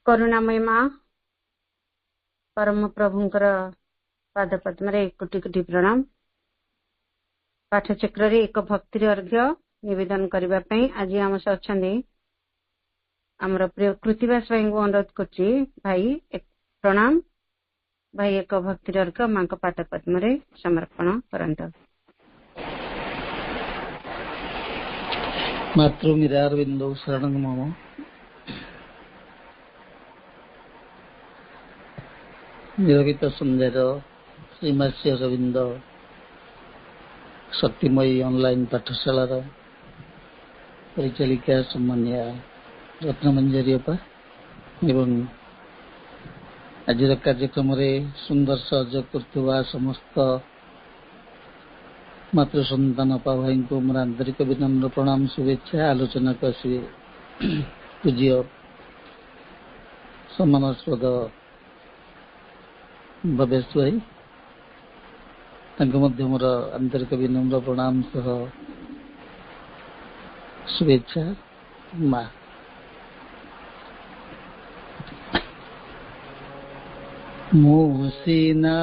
करुणामय माँ परम प्रभुंकर पाद पद्म कोटि कोटि प्रणाम। पाठचक्र एक भक्तिर अर्घ्य निवेदन करने आज आम से अच्छा आमर प्रिय कृतिवास भाई को अनुरोध कर भाई प्रणाम। भाई एक भक्तिर अर्घ्य माँ को पाद पद्म समर्पण करंत। मातृमीरारविंदौ शरणं मम। निरवित सुंदर श्रीमासी अरविंद शक्तिमयी ऑनलाइन पाठशालार परिचालिका सम्मानिया रत्नमंजरी अपा एवं आज कार्यक्रम सुंदर सहयोग कर समस्त मातृ सन्तान अपा भाई को मोर आंतरिक विनम्र प्रणाम शुभेच्छा। आलोचना को आसवे पूज्य सम्मानस्पद भवेश भाई मोर आंतरिक विनम्र प्रणाम सह शुभेच्छा। माँ मोसिना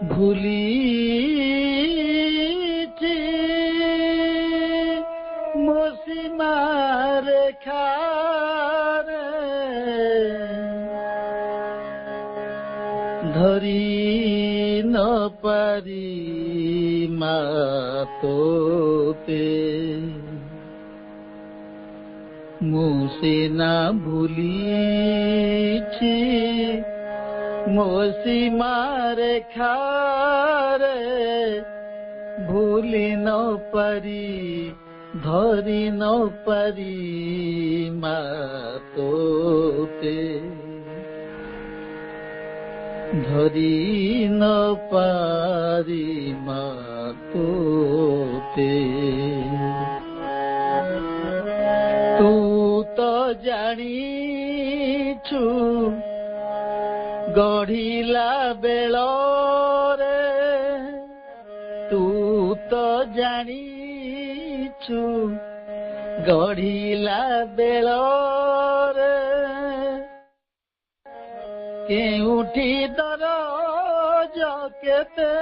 भूली मोसिमा रेखा धरी न पारी मातोते मुसिना भूली मोसीमा रेखा भूली न पारी धरी न पारी मातोते धरी न पारी मातोते। तू तो जानिछु गढ़िला बेल रे तू तो जानिछु गढ़िला बेल रे केउठी दरज केते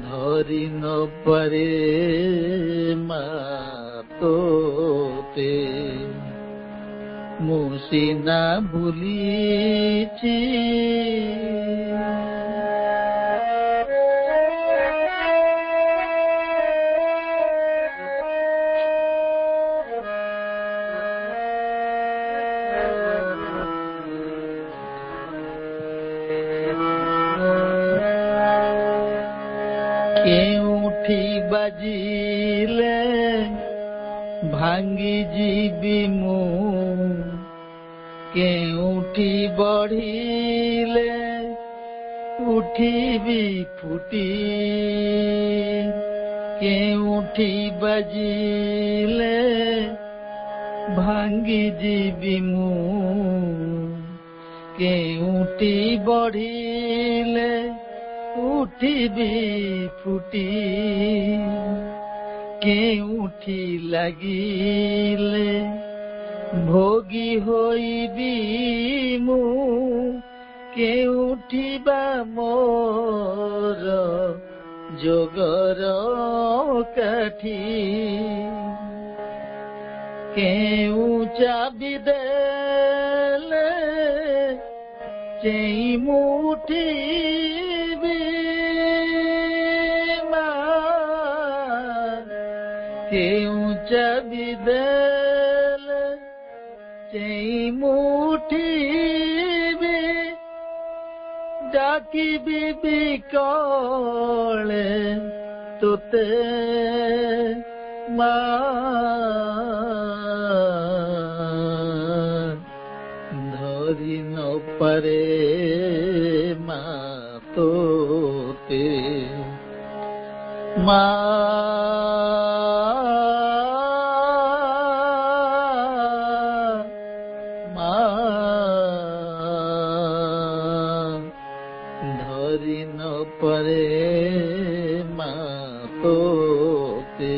धरी न परे मातोते मुसिना भूली केउठी बाजिले भांगी जीवी मु केउठी बढ़िले उठीबी फुटी केउठी बाजिले भांगी जीवी मु केउठी बढ़िले उठीबी फुटी केउठी लागिले भोगी होइबी मु केउठी बा मोर जोगर काठी केउ चाबी देले चेई मुठी केउ चाबी देले चेई मुठी डाकी बीबी कले तोते धरी न पारे मातोते धरी न परे तोते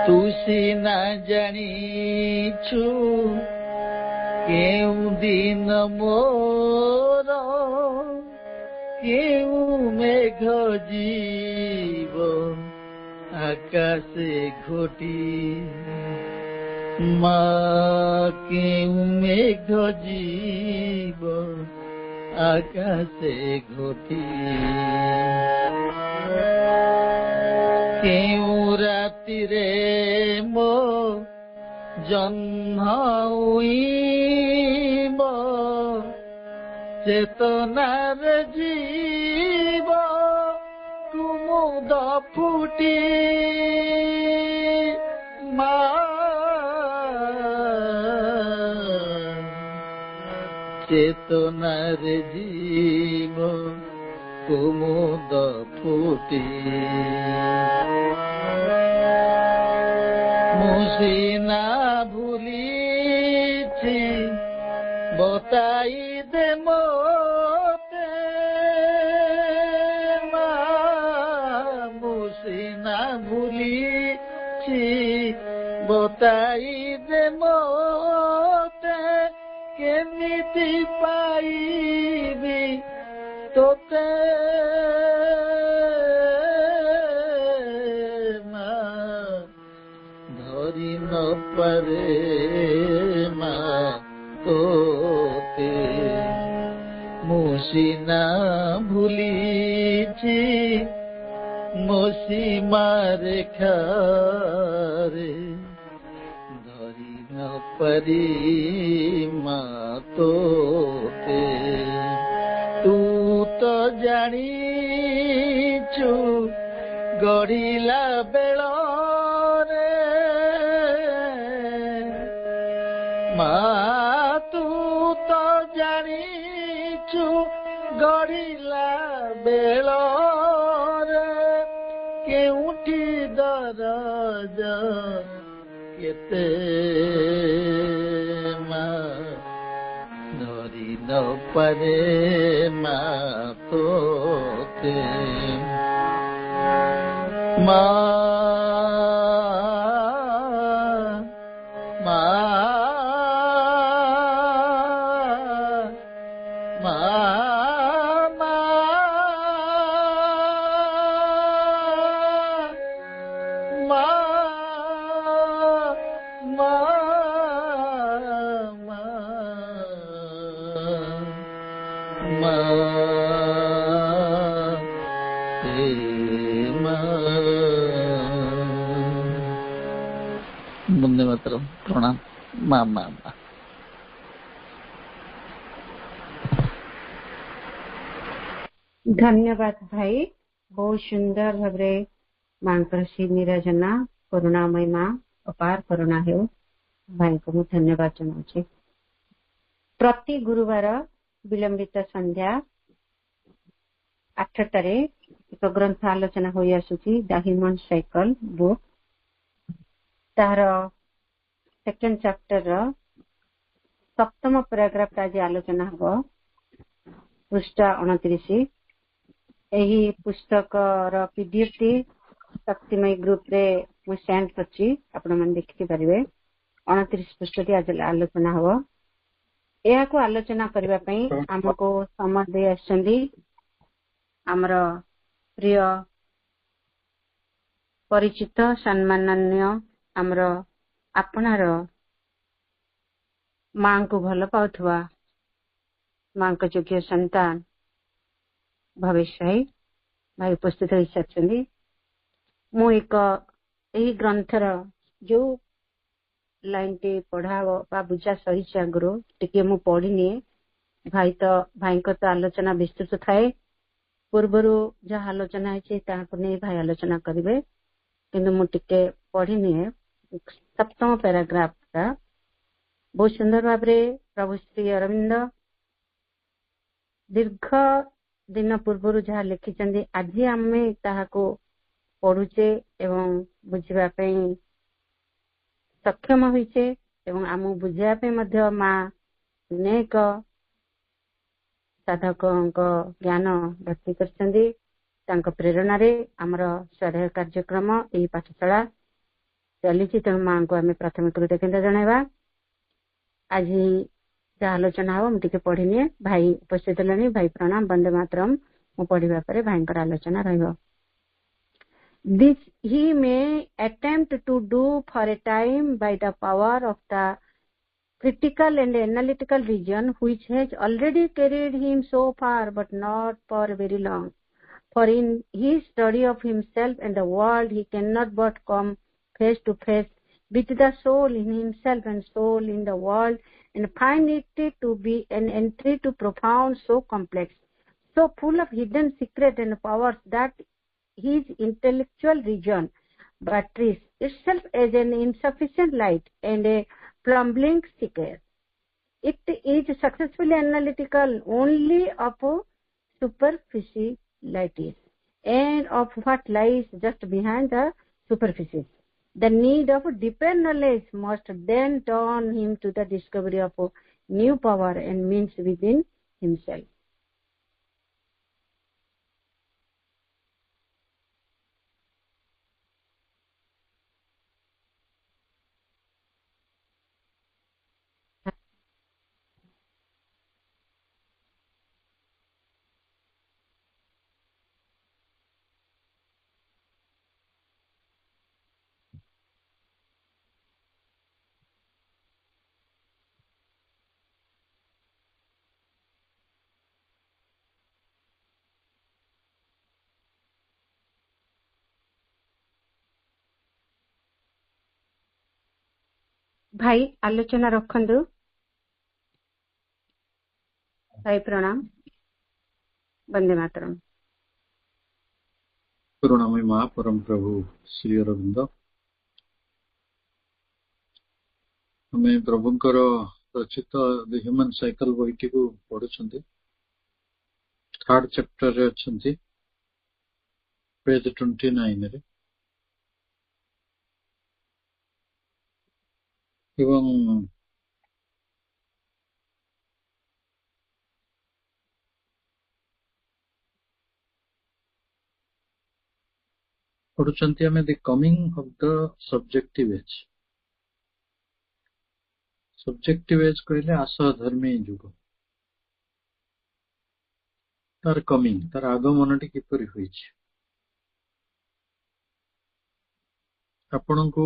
तू सीना जानिछु केउ दिन मोर केउ मेघ जीव आकाशे घोटी मा केउ मेघ जीव आकाशे घोटी केउ राति रे मो जन्म उइब चेतनार जीव कुमुद फुटी मा चेतनार जीव कुमुद फुटी मुसिना भूलिछि बताई दे मोते मा मुसिना भूलिछि बताई दे मोते केमिति पाइबी तोते मा धरि न परे मा तोते मुसिना भूलिछि मोसीमा रेखारे धरि न परी मा तोते तू तो जानिछु गढ़िला बेଳରେ मा तू तो जानिछु गढ़िला बेଳରେ केउठी दरज केते मा धरि न परे मा तोते मा मा मा मा मा मा मा वंदे मातरम। प्रणाम। मा मा मा धन्यवाद भाई, बहुत सुंदर भाବରେ ମାଙ୍କର ଶ୍ରୀ ନିରାଜନା କରୁଣାମୟୀ ମା ଅପାର କରୁଣା ହେଉ। ଭାଇଙ୍କୁ ମୁଁ ଧନ୍ୟବାଦ ଜଣାଉଛି। ପ୍ରତି ଗୁରୁବାର ବିଳମ୍ବିତ ସନ୍ଧ୍ୟା 8টাରେ ଏକ ଗ୍ରନ୍ଥ ଆଲୋଚନା ହୋଇ ଆସୁଛି, ଦ ହ୍ୟୁମାନ ସାଇକଲ ବୁକ୍। ତାହାର ସେକେଣ୍ଡ ଚାପ୍ଟରର 7ମ ପାରାଗ୍ରାଫଟା ଆଜି ଆଲୋଚନା ହେବ, ପୃଷ୍ଠା 29। ଏହି ପୁସ୍ତକର ପିଡିଏଫଟି ଶକ୍ତିମୟୀ ଗ୍ରୁପରେ ମୁଁ ସେଣ୍ଡ କରିଛି, ଆପଣମାନେ ଦେଖିପାରିବେ। 29 ପୃଷ୍ଠଟି ଆଜି ଆଲୋଚନା ହେବ। ଏହାକୁ ଆଲୋଚନା କରିବା ପାଇଁ ଆମକୁ ସମୟ ଦେଇ ଆସିଛନ୍ତି ଆମର ପ୍ରିୟ ପରିଚିତ ସମ୍ମାନନୀୟ ଆମର ଆପଣାର ମାଙ୍କୁ ଭଲ ପାଉଥିବା ମାଙ୍କ ଯୋଗ୍ୟ ସନ୍ତାନ ଭବେଶ ଭାଇ ଉପସ୍ଥିତ ହୋଇସାରିଛନ୍ତି। ମୁଁ ଏହି ଗ୍ରନ୍ଥର ଯୋଉ ଲାଇନଟି ପଢା ବା ବୁଝା ସରିଛି ଆଗରୁ ଟିକେ ମୁଁ ପଢିନିଏ। ଭାଇଙ୍କ ତ ଆଲୋଚନା ବିସ୍ତୃତ ଥାଏ, ପୂର୍ବରୁ ଯାହା ଆଲୋଚନା ହେଇଛି ତାହାକୁ ନେଇ ଭାଇ ଆଲୋଚନା କରିବେ, କିନ୍ତୁ ମୁଁ ଟିକେ ପଢିନିଏ 7ମ ପାରାଗ୍ରାଫଟା। ବହୁତ ସୁନ୍ଦର ଭାବରେ ପ୍ରଭୁ ଶ୍ରୀ ଅରବିନ୍ଦ ଦୀର୍ଘ ଦିନ ପୂର୍ବରୁ ଯାହା ଲେଖିଛନ୍ତି, ଆଜି ଆମେ ତାହାକୁ ପଢୁଛେ ଏବଂ ବୁଝିବା ପାଇଁ ସକ୍ଷମ ହୋଇଛେ ଏବଂ ଆମକୁ ବୁଝିବା ପାଇଁ ମଧ୍ୟ ମା ଅନେକ ସାଧକଙ୍କ ଜ୍ଞାନ ଭର୍ତ୍ତି କରିଛନ୍ତି। ତାଙ୍କ ପ୍ରେରଣାରେ ଆମର ସ୍ୱାଧ୍ୟାୟ କାର୍ଯ୍ୟକ୍ରମ ଏହି ପାଠଶାଳା ଚାଲିଛି। ତେଣୁ ମାଙ୍କୁ ଆମେ ପ୍ରଥମେ କୃତଜ୍ଞତା ଜଣାଇବା। ଆଜି ଯାହା ଆଲୋଚନା ହବ ମୁଁ ଟିକେ ପଢିନିଏ। ଭାଇ ଉପସ୍ଥିତ ହେଲେଣି। ଭାଇ ପ୍ରଣାମ। ବନ୍ଦେ ମାତରମ୍ ମୁଁ ପଢିବା ପରେ ଭାଇଙ୍କର ଆଲୋଚନା ରହିବ। This he may attempt to do for a time by the power of the critical and analytical region which has already carried him so far, but not for very long. For in his study of himself and the world, he cannot but come face to face with the soul in himself and soul in the world, and find it to be an entry to profound, so complex, so full of hidden secret and powers that his intellectual region batteries itself as an insufficient light and a plumbing secret. It is successfully analytical only of superficialities and of what lies just behind the superficies. The need of deeper knowledge must then turn him to the discovery of new power and means within himself. भाई आलोचना रखंदु। भाई प्रणाम। वंदे मातरम। करुणामय माँ परम प्रभु श्री अरविंद हमें प्रभुंकर रचित the human cycle बहीटी को पढ़ुछंती। थर्ड चैप्टर रे अछंती पेज 29 रे एवं पढ़ुछंती हमें the coming of the subjective age. Subjective age कहले असधर्मी युग तार कमिंग तार आगमनटी किपरि होइछि। आपनको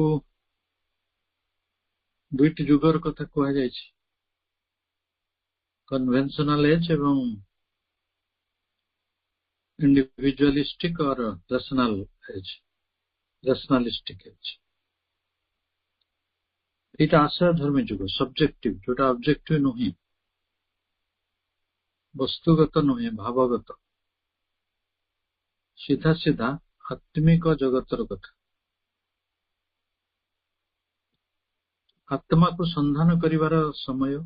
दुईटी युगर कथा कहा जाइछि, कन्वेंशनल एज एवं इंडिविजुअलिस्टिक और रैशनलिस्टिक एज। एटा आशयधर्मी युग सब्जेक्टिव जोटा ऑब्जेक्टिव नुहे, वस्तुगत नुहे, भावगत सीधा सीधा आत्मिक जगतर कथा। आत्मा को संधान करिवार समय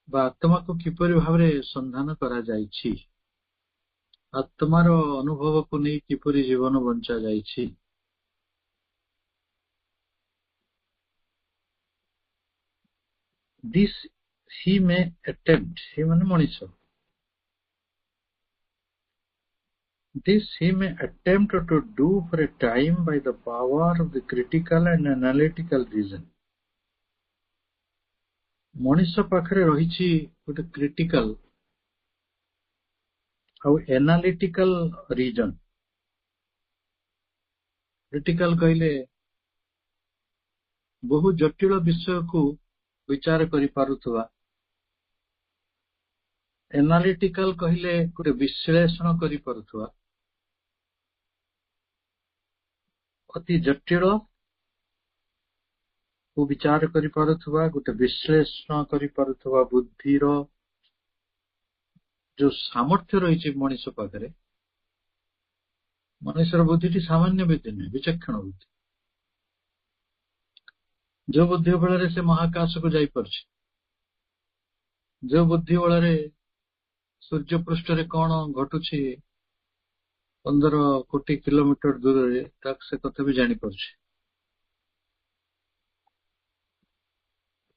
बा आत्मा को किपरि भावरे संधान करा जाइछि, आत्मार अनुभव को नहीं किपरि जीवन बंचा जाइछि, this he may attempt, he माने Manish, this he may attempt to do for a time by the power of the critical and analytical reason. Manish पाखरे रहिछि गोटे क्रिटिकल और एनालिटिकल रीजन। क्रिटिकल कहले बहु जटिल विषय को विचार करि पारुथवा, एनालिटिकल कहले गोटे विश्लेषण करि पारुथवा, अति जटिल को विचार करि पारुथवा, गोटे विश्लेषण करि पारुथवा बुद्धिर जो सामर्थ्य रही मनीष पाखे। मनुष्यर बुद्धि सामान्य बुद्धि नहीं, विचक्षण बुद्धि। जो बुद्धि बल से महाकाश को जापर, जो बुद्धि बल सूर्य पृष्ठ रे कौन घटुछि 15 कोटी किलोमीटर दूर से कथा भी जानी पारुछि।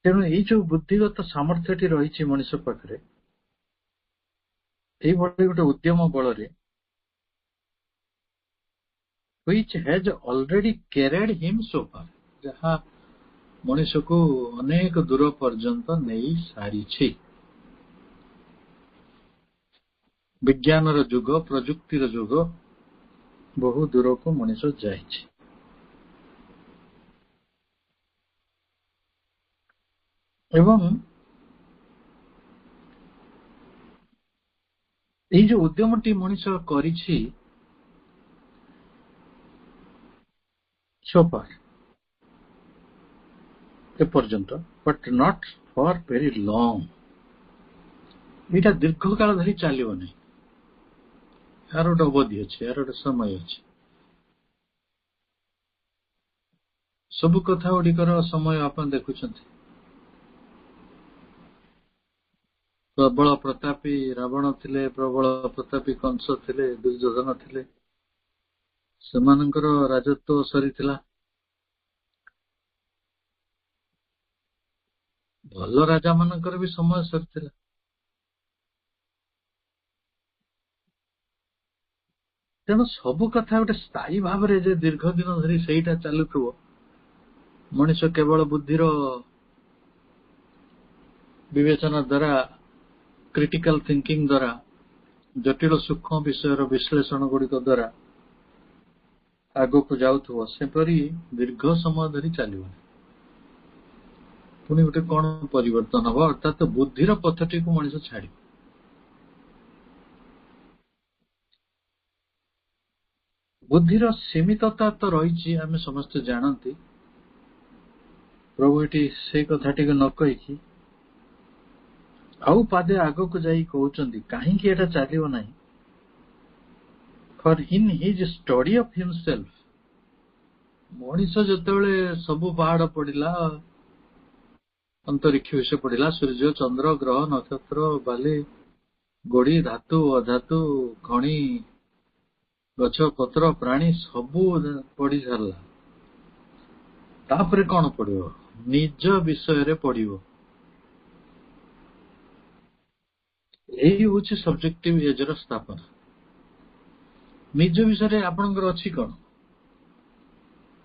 ତେଣୁ ଏଇ ଯୋଉ ବୁଦ୍ଧିଗତ ସାମର୍ଥ୍ୟଟି ରହିଛି ମଣିଷ ପାଖରେ, ଏଇଭଳି ଗୋଟେ ଉଦ୍ୟମ ବଳରେ which has already carried him so far, ଯାହା ମଣିଷକୁ ଅନେକ ଦୂର ପର୍ଯ୍ୟନ୍ତ ନେଇ ସାରିଛି। ବିଜ୍ଞାନର ଯୁଗ, ପ୍ରଯୁକ୍ତିର ଯୁଗ, ବହୁ ଦୂରକୁ ମଣିଷ ଯାଇଛି। ଏବଂ ଏଇ ଯୋଉ ଉଦ୍ୟମଟି ମଣିଷ କରିଛି so far, ଏପର୍ଯ୍ୟନ୍ତ, but not for very long, ଏଇଟା ଦୀର୍ଘ କାଳ ଧରି ଚାଲିବ ନାହିଁ। ଏହାର ଗୋଟେ ଅବଧି ଅଛି, ଏହାର ଗୋଟେ ସମୟ ଅଛି। ସବୁ କଥା ଗୁଡିକର ସମୟ ଆପଣ ଦେଖୁଛନ୍ତି। ପ୍ରବଳ ପ୍ରତାପୀ ରାବଣ ଥିଲେ, ପ୍ରବଳ ପ୍ରତାପୀ କଂସ ଥିଲେ, ଦୁର୍ଯ୍ୟୋଧନ ଥିଲେ, ସେମାନଙ୍କର ରାଜତ୍ୱ ସରିଥିଲା। ଭଲ ରାଜା ମାନଙ୍କର ବି ସମୟ ସରିଥିଲା। ତେଣୁ ସବୁ କଥା ଗୋଟେ ସ୍ଥାୟୀ ଭାବରେ ଯେ ଦୀର୍ଘ ଦିନ ଧରି ସେଇଟା ଚାଲୁଥିବ, ମଣିଷ କେବଳ ବୁଦ୍ଧିର ବିବେଚନା ଦ୍ୱାରା, କ୍ରିଟିକାଲ ଥିଙ୍କିଂ ଦ୍ୱାରା, ଜଟିଳ ସୂକ୍ଷ୍ମ ବିଷୟର ବିଶ୍ଳେଷଣ ଗୁଡିକ ଦ୍ୱାରା ଆଗକୁ ଯାଉଥିବ, ସେପରି ଦୀର୍ଘ ସମୟ ଧରି ଚାଲିବନି। ପୁଣି ଗୋଟେ କଣ ପରିବର୍ତ୍ତନ ହବ, ଅର୍ଥାତ ବୁଦ୍ଧିର ପଥଟିକୁ ମଣିଷ ଛାଡ଼ିବ। ବୁଦ୍ଧିର ସୀମିତତା ତ ରହିଛି, ଆମେ ସମସ୍ତେ ଜାଣନ୍ତି। ପ୍ରଭୁ ଏଠି ସେଇ କଥାଟିକୁ ନ କହିକି ଆଉ ପାଦେ ଆଗକୁ ଯାଇ କହୁଛନ୍ତି, କାହିଁକି ଏଟା ଚାଲିବ ନାହିଁ? For in his study of himself, ମଣିଷ ଯେତେବେଳେ ସବୁ ପାହାଡ ପଡିଲା, ଅନ୍ତରୀକ୍ଷ ବିଷୟ ପଡିଲା, ସୂର୍ଯ୍ୟ, ଚନ୍ଦ୍ର, ଗ୍ରହ, ନକ୍ଷତ୍ର, ବାଲି, ଗୋଡି, ଧାତୁ, ଅଧାତୁ, ଖଣି, ଗଛ, ପତ୍ର, ପ୍ରାଣୀ ସବୁ ପଢି ସାରିଲା, ତାପରେ କଣ ପଡିବ? ନିଜ ବିଷୟରେ ପଡିବ। ଏଇ ହଉଛି ସବଜେକ୍ଟିଭ ଏଜର ସ୍ଥାପନା। ନିଜ ବିଷୟରେ ଆପଣଙ୍କର ଅଛି କଣ?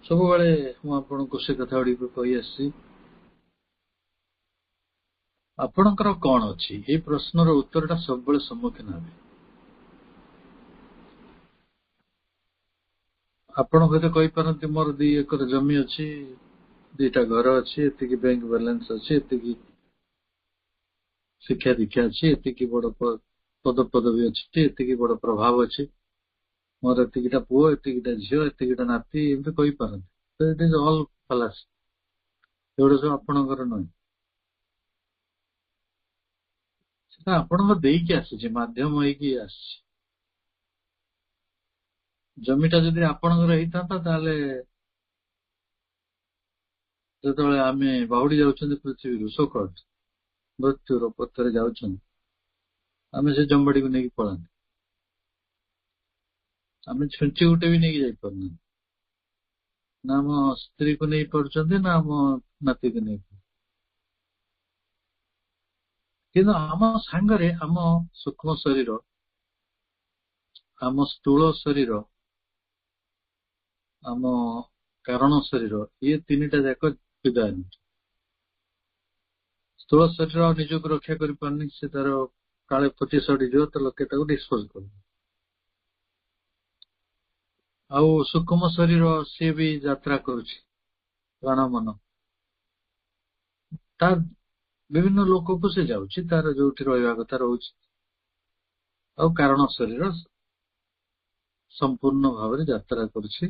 ସବୁବେଳେ ମୁଁ ଆପଣଙ୍କୁ ସେ କଥା ଗୁଡିକ କହି ଆସିଛି, ଆପଣଙ୍କର କଣ ଅଛି? ଏଇ ପ୍ରଶ୍ନର ଉତ୍ତରଟା ସବୁବେଳେ ସମ୍ମୁଖୀନ ହେବେ। ଆପଣ ହୁଏତ କହିପାରନ୍ତି, ମୋର 2 ଏକର ଜମି ଅଛି, 2ଟା ଘର ଅଛି, ଏତିକି ବ୍ୟାଙ୍କ ବାଲାନ୍ସ ଅଛି, ଏତିକି ଶିକ୍ଷା ଦୀକ୍ଷା ଅଛି, ଏତିକି ବଡ ପଦପଦବୀ ଅଛି, ଏତିକି ବଡ ପ୍ରଭାବ ଅଛି, ମୋର ଏତିକିଟା ପୁଅ, ଏତିକିଟା ଝିଅ, ଏତିକିଟା ନାତି, ଏମିତି କହିପାରନ୍ତି। ତ ଇଟ୍ ଇଜ ଅଲ୍ ଫାଲାସ୍। ଏଗୁଡା ସବୁ ଆପଣଙ୍କର ନୁହେଁ, ସେଟା ଆପଣଙ୍କ ଦେଇକି ଆସିଛି, ମାଧ୍ୟମ ହେଇକି ଆସିଛି। ଜମିଟା ଯଦି ଆପଣଙ୍କର ହେଇଥାନ୍ତା, ତାହେଲେ ଯେତେବେଳେ ଆମେ ବାହୁଡି ଯାଉଛନ୍ତି ପୃଥିବୀରୁ, ସୋକଟ ମୃତ୍ୟୁର ପଥରେ ଯାଉଛନ୍ତି, ଆମେ ସେ ଜମିବାଡିକୁ ନେଇକି ପଳାନ୍ତି। ଆମେ ଛୁଞ୍ଚି ଗୋଟେ ବି ନେଇକି ଯାଇପାରୁନାହାନ୍ତି, ନା ଆମ ସ୍ତ୍ରୀକୁ ନେଇ ପାରୁଛନ୍ତି, ନା ଆମ ନାତିକୁ ନେଇ। କିନ୍ତୁ ଆମ ସାଙ୍ଗରେ ଆମ ସୂକ୍ଷ୍ମ ଶରୀର, ଆମ ସ୍ଥୂଳ ଶରୀର, ଆମ କାରଣ ଶରୀର, ଇଏ 3ଟା ଯାକ ବିଦାୟ ନେଉଛି। ସ୍ଥୂଳ ଶରୀର ନିଜକୁ ରକ୍ଷା କରିପାରୁନି, ସେ ତାର କାଳେ ପଚି ସଢିଯିବ, ତ ଲୋକେ ତାକୁ ଡିସ୍ପୋଜ କରିବେ। ଆଉ ସୂକ୍ଷ୍ମ ଶରୀର ସିଏ ବି ଯାତ୍ରା କରୁଛି, ପ୍ରାଣ ମନ, ତାର ବିଭିନ୍ନ ଲୋକକୁ ସେ ଯାଉଛି, ତାର ଯୋଉଠି ରହିବା କଥା ରହୁଛି। ଆଉ କାରଣ ଶରୀର ସମ୍ପୂର୍ଣ୍ଣ ଭାବରେ ଯାତ୍ରା କରୁଛି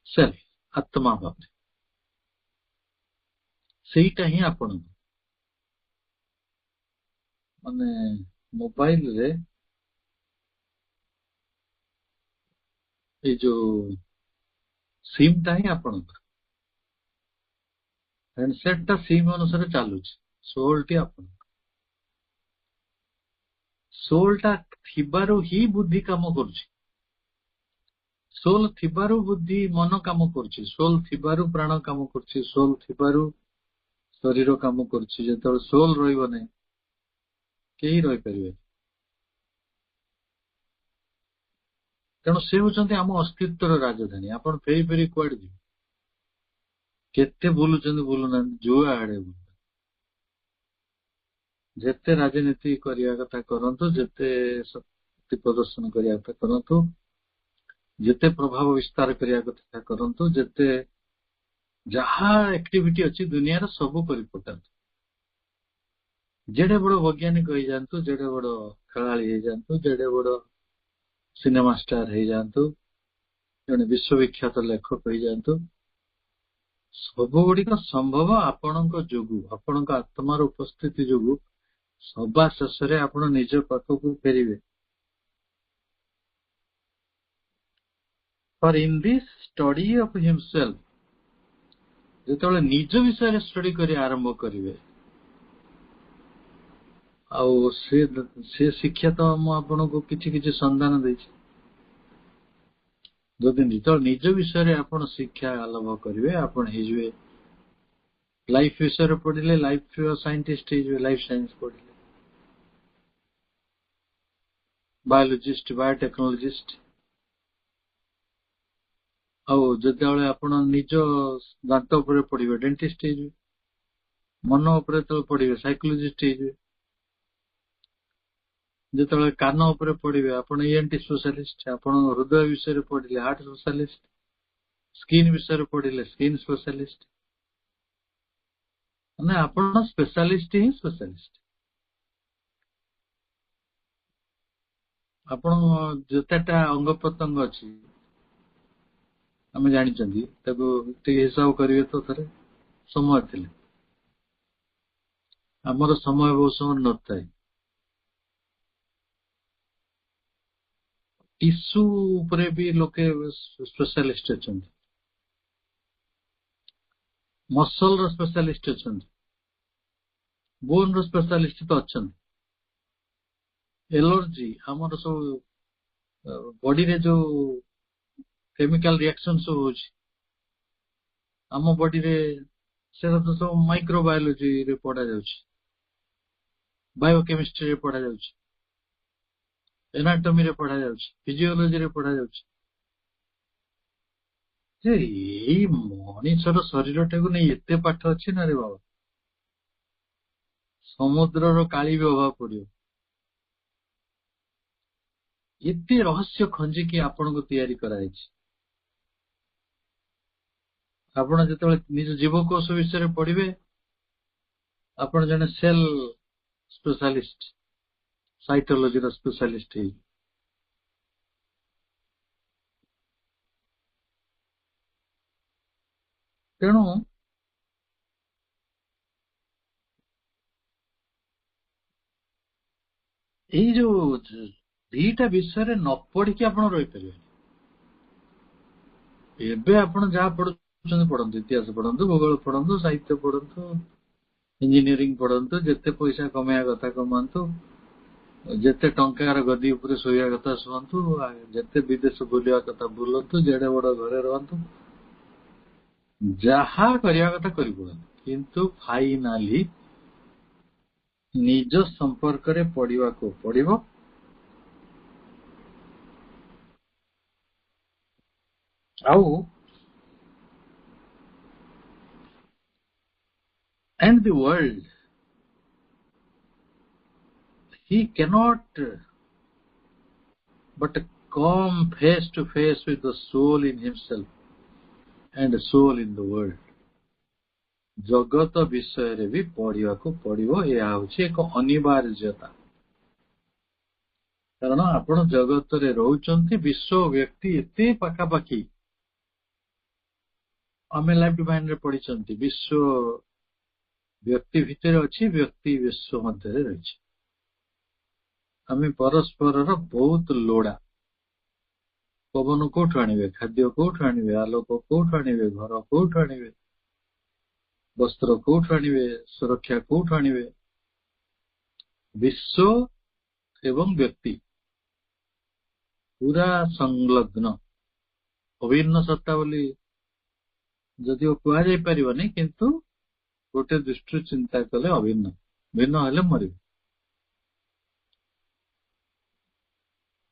ସେଲ୍ଫ, ଆତ୍ମା ଭାବରେ। ସେଇଟା ହିଁ ଆପଣଙ୍କୁ, ମାନେ ମୋବାଇଲରେ ଏଇ ଯୋଉ ସିମ୍ଟା ହିଁ ଆପଣଙ୍କର, ହ୍ୟାଣ୍ଡସେଟ୍ଟା ସିମ୍ ଅନୁସାରେ ଚାଲୁଛି। ସୋଲଟି ଆପଣଙ୍କର, ସୋଲଟା ଥିବାରୁ ହିଁ ବୁଦ୍ଧି କାମ କରୁଛି, ସୋଲ ଥିବାରୁ ବୁଦ୍ଧି ମନ କାମ କରୁଛି, ସୋଲ ଥିବାରୁ ପ୍ରାଣ କାମ କରୁଛି, ସୋଲ ଥିବାରୁ ଶରୀର କାମ କରୁଛି, ଯେତେବେଳେ ସୋଲ ରହିବ ନାହିଁ କେହି ରହିପାରିବେ। ତେଣୁ ସେ ହଉଛନ୍ତି ଆମ ଅସ୍ତିତ୍ୱର ରାଜଧାନୀ। ଆପଣ ଫେରି ଫେରି କୁଆଡେ ଯିବେ? କେତେ ବୁଲୁଛନ୍ତି ବୁଲୁନାହାନ୍ତି, ଯୁଆଡେ ବୁଲ। ଯେତେ ରାଜନୀତି କରିବା କଥା କରନ୍ତୁ, ଯେତେ ଶକ୍ତି ପ୍ରଦର୍ଶନ କରିବା କଥା କରନ୍ତୁ, ଯେତେ ପ୍ରଭାବ ବିସ୍ତାର କରିବା କଥା କରନ୍ତୁ, ଯେତେ ଯାହା ଆକ୍ଟିଭିଟି ଅଛି ଦୁନିଆର ସବୁ କରି ପକାନ୍ତୁ। ଯେଡେ ବଡ ବୈଜ୍ଞାନିକ ହେଇଯାଆନ୍ତୁ, ଯେଡେ ବଡ ଖେଳାଳି ହେଇଯାଆନ୍ତୁ, ଯେଡେ ବଡ ସିନେମା ଷ୍ଟାର ହେଇଯାଆନ୍ତୁ, ଜଣେ ବିଶ୍ୱବିଖ୍ୟାତ ଲେଖକ ହେଇଯାଆନ୍ତୁ, ସବୁ ଗୁଡିକ ସମ୍ଭବ ଆପଣଙ୍କ ଯୋଗୁ, ଆପଣଙ୍କ ଆତ୍ମାର ଉପସ୍ଥିତି ଯୋଗୁ। ସବା ଶେଷରେ ଆପଣ ନିଜ ପାଖକୁ ଫେରିବେ। For in this study of himself, ଯେତେବେଳେ ନିଜ ବିଷୟରେ ଷ୍ଟଡି କରି ଆରମ୍ଭ କରିବେ, ଆଉ ସେ ଶିକ୍ଷା ତ ମୁଁ ଆପଣଙ୍କୁ କିଛି କିଛି ସନ୍ଧାନ ଦେଇଛି। ଯଦି ଯେତେବେଳେ ନିଜ ବିଷୟରେ ଆପଣ ଶିକ୍ଷା ଲାଭ କରିବେ, ଆପଣ ହେଇଯିବେ ଲାଇଫ ବିଷୟରେ ପଢିଲେ ଲାଇଫ ସାଇଣ୍ଟିଷ୍ଟ ହେଇଯିବେ, ଲାଇଫ ସାଇନ୍ସ ପଢିଲେ ବାୟୋଲୋଜିଷ୍ଟ, ବାୟୋଟେକ୍ନୋଲୋଜିଷ୍ଟ। ଆଉ ଯେତେବେଳେ ଆପଣ ନିଜ ଦାନ୍ତ ଉପରେ ପଢିବେ ଡେଣ୍ଟିଷ୍ଟ ହେଇଯିବେ, ମନ ଉପରେ ଯେତେବେଳେ ପଢିବେ ସାଇକୋଲୋଜିଷ୍ଟ ହେଇଯିବେ, ଯେତେବେଳେ କାନ ଉପରେ ପଢିବେ ଆପଣ ENT ସ୍ପେଶାଲିଷ୍ଟ, ଆପଣ ହୃଦୟ ବିଷୟରେ ପଢିଲେ ହାର୍ଟ ସ୍ପେଶାଲିଷ୍ଟ, ସ୍କିନ୍ ବିଷୟରେ ପଢିଲେ ସ୍କିନ୍ ସ୍ପେଶାଲିଷ୍ଟ। ମାନେ ଆପଣ ସ୍ପେଶାଲିଷ୍ଟ ହିଁ ସ୍ପେଶାଲିଷ୍ଟ। ଆପଣ ଯେତେଟା ଅଙ୍ଗ ପ୍ରତ୍ୟଙ୍ଗ ଅଛି ଆମେ ଜାଣିଛନ୍ତି, ତାକୁ ଟିକେ ହିସାବ କରିବେ ତ ଥରେ। ସମୟ ଥିଲେ, ଆମର ସମୟ ବହୁତ ସମୟ ନଥାଏ। ଟିସୁ ଉପରେ ବି ଲୋକେ ସ୍ପେଶାଲିଷ୍ଟ ଅଛନ୍ତି, ମସଲ ର ସ୍ପେଶାଲିଷ୍ଟ ଅଛନ୍ତି, ବୋନ ର ସ୍ପେଶାଲିଷ୍ଟ ତ ଅଛନ୍ତି। ଏଲର୍ଜି, ଆମର ସବୁ ବଡିରେ ଯୋଉ କେମିକାଲ ରିଆକ୍ସନ ସବୁ ହଉଛି ଆମ ବଡିରେ, ସେଟା ତ ସବୁ ମାଇକ୍ରୋବାୟୋଲୋଜିରେ ପଢାଯାଉଛି, ବାୟୋକେମିଷ୍ଟ୍ରିରେ ପଢାଯାଉଛି, ଏନାଟୋମିରେ ପଢାଯାଉଛି, ଫିଜିଓଲୋଜିରେ ପଢାଯାଉଛି। ଯେ ଏଇ ମଣିଷର ଶରୀରଟାକୁ ନେଇ ଏତେ ପାଠ ଅଛି ନା ରେ ବାବା, ସମୁଦ୍ରର କାଳି ବି ଅଭାବ ପଡିବ। ଏତେ ରହସ୍ୟ ଖଞ୍ଜିକି ଆପଣଙ୍କୁ ତିଆରି କରାଯାଇଛି। ଆପଣ ଯେତେବେଳେ ନିଜ ଜୀବକୋଷ ବିଷୟରେ ପଢିବେ, ଆପଣ ଜଣେ ସେଲ ସ୍ପେଶାଲିଷ୍ଟ, ସାଇଟୋଲୋଜିର ସ୍ପେଶାଲିଷ୍ଟ ହେଇଯିବେ। ତେଣୁ ଏଇ ଯୋଉ ଦିଟା ବିଷୟରେ ନ ପଢିକି ଆପଣ ରହିପାରିବେନି। ଏବେ ଆପଣ ଯାହା ପଢୁଛନ୍ତି ପଢନ୍ତୁ, ଇତିହାସ ପଢନ୍ତୁ, ଭୂଗୋଳ ପଢନ୍ତୁ, ସାହିତ୍ୟ ପଢନ୍ତୁ, ଇଞ୍ଜିନିୟରିଂ ପଢନ୍ତୁ, ଯେତେ ପଇସା କମେଇବା କଥା କମାନ୍ତୁ, ଯେତେ ଟଙ୍କାର ଗଦି ଉପରେ ଶୋଇବା କଥା ଶୁଅନ୍ତୁ, ଯେତେ ବିଦେଶ ବୁଲିବା କଥା ବୁଲନ୍ତୁ, ଯେଡେ ବଡ ଘରେ ରୁହନ୍ତୁ, ଯାହା କରିବା କଥା କରିପଡ଼ନ୍ତୁ, କିନ୍ତୁ ଫାଇନାଲି ନିଜ ସମ୍ପର୍କରେ ପଢିବାକୁ ପଡିବ। ଆଉ and the world, he cannot but come face to face with the soul in himself and the soul in the world. ଜଗତ ବିଷୟରେ ବି ପଢିବାକୁ ପଡିବ, ଏହା ହେଉଛି ଏକ ଅନିବାର୍ଯ୍ୟତା। କାରଣ ଆପଣ ଜଗତରେ ରହୁଛନ୍ତି, ବିଶ୍ୱ ବ୍ୟକ୍ତି ଏତେ ପାଖାପାଖି। ଆମେ ଲାଇଫ ଡିଭାଇନରେ ପଢିଛନ୍ତି, ବିଶ୍ୱ ବ୍ୟକ୍ତି ଭିତରେ ଅଛି, ବ୍ୟକ୍ତି ବିଶ୍ୱ ମଧ୍ୟରେ ରହିଛି। ଆମେ ପରସ୍ପରର ବହୁତ ଲୋଡା। ପବନ କୋଉଠୁ ଆଣିବେ, ଖାଦ୍ୟ କୋଉଠୁ ଆଣିବେ, ଆଲୋକ କୋଉଠୁ ଆଣିବେ, ଘର କୋଉଠୁ ଆଣିବେ, ବସ୍ତ୍ର କୋଉଠୁ ଆଣିବେ, ସୁରକ୍ଷା କୋଉଠୁ ଆଣିବେ? ବିଶ୍ୱ ଏବଂ ବ୍ୟକ୍ତି ପୁରା ସଂଲଗ୍ନ, ଅଭିନ୍ନ ସତ୍ତା ବୋଲି ଯଦିଓ କୁହାଯାଇ ପାରିବନି, କିନ୍ତୁ ଗୋଟେ ଦୃଷ୍ଟିରୁ ଚିନ୍ତା କଲେ ଅଭିନ୍ନ, ଭିନ୍ନ ହେଲେ ମରିବ।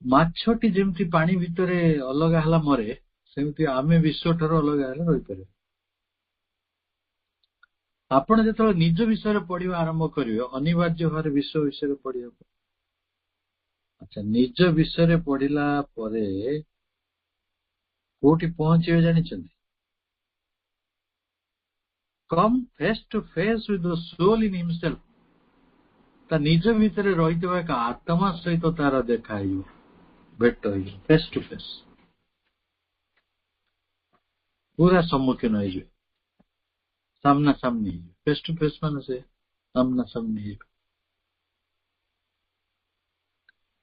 ମାଛଟି ଯେମିତି ପାଣି ଭିତରେ ଅଲଗା ହେଲା ମରେ, ସେମିତି ଆମେ ବିଶ୍ୱଠାରୁ ଅଲଗା ହେଲେ ରହିପାରିବା। ଆପଣ ଯେତେବେଳେ ନିଜ ବିଷୟରେ ପଢିବା ଆରମ୍ଭ କରିବେ, ଅନିବାର୍ଯ୍ୟ ଭାବରେ ବିଶ୍ୱ ବିଷୟରେ ପଢିବାକୁ। ଆଚ୍ଛା, ନିଜ ବିଷୟରେ ପଢିଲା ପରେ କୋଉଠି ପହଞ୍ଚିବେ ଜାଣିଛନ୍ତି? Come face to face with the soul in himself. ତା ନିଜ ଭିତରେ ରହିଥିବା ଏକ ଆତ୍ମା ସହିତ ତାର ଦେଖା ହେଇଯିବ, ଭେଟ ହେଇଯିବ, ଫେସ୍ ଟୁ ଫେସ୍, ପୁରା ସମ୍ମୁଖୀନ ହେଇଯିବେ, ସାମ୍ନା ସାମ୍ନି ହେଇଯିବେ। ଫେସ୍ ଟୁ ଫେସ୍ ମାନେ ସେ ସାମ୍ନା ସାମ୍ନି ହେଇଯିବେ।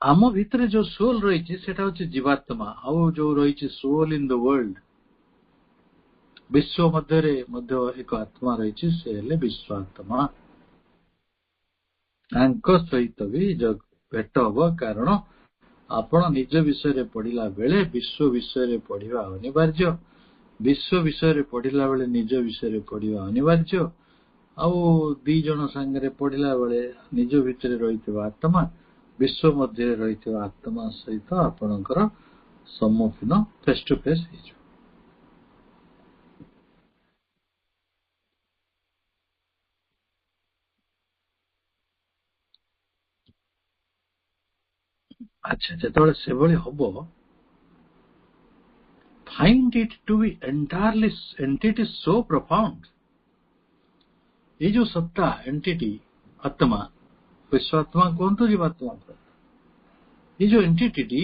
ଆମ ଭିତରେ ଯୋଉ ସୋଲ୍ ରହିଛି ସେଟା ହଉଛି ଜୀବାତ୍ମା, ଆଉ ଯୋଉ ରହିଛି ସୋଲ୍ ଇନ୍ ଦ ୱାର୍ଲଡ, ବିଶ୍ୱ ମଧ୍ୟରେ ମଧ୍ୟ ଏକ ଆତ୍ମା ରହିଛି, ସେ ହେଲେ ବିଶ୍ୱ ଆତ୍ମା। ତାଙ୍କ ସହିତ ବି ଭେଟ ହବ, କାରଣ ଆପଣ ନିଜ ବିଷୟରେ ପଢିଲା ବେଳେ ବିଶ୍ୱ ବିଷୟରେ ପଢିବା ଅନିବାର୍ଯ୍ୟ, ବିଶ୍ୱ ବିଷୟରେ ପଢିଲା ବେଳେ ନିଜ ବିଷୟରେ ପଢିବା ଅନିବାର୍ଯ୍ୟ। ଆଉ ଦି ଜଣ ସାଙ୍ଗରେ ପଢିଲା ବେଳେ ନିଜ ଭିତରେ ରହିଥିବା ଆତ୍ମା ବିଶ୍ୱ ମଧ୍ୟରେ ରହିଥିବା ଆତ୍ମା ସହିତ ଆପଣଙ୍କର ସମ୍ମୁଖୀନ ଫେସ୍ ଟୁ ଫେସ୍ ହେଇଯିବ। ଆଚ୍ଛା, ଯେତେବେଳେ ସେଭଳି ହବ, find it to be entirely entity so profound। ये जो सत्ता एंटिटी आत्मा, विश्वात्मा कुहतु जीवात्मा, ये जो एंटिटी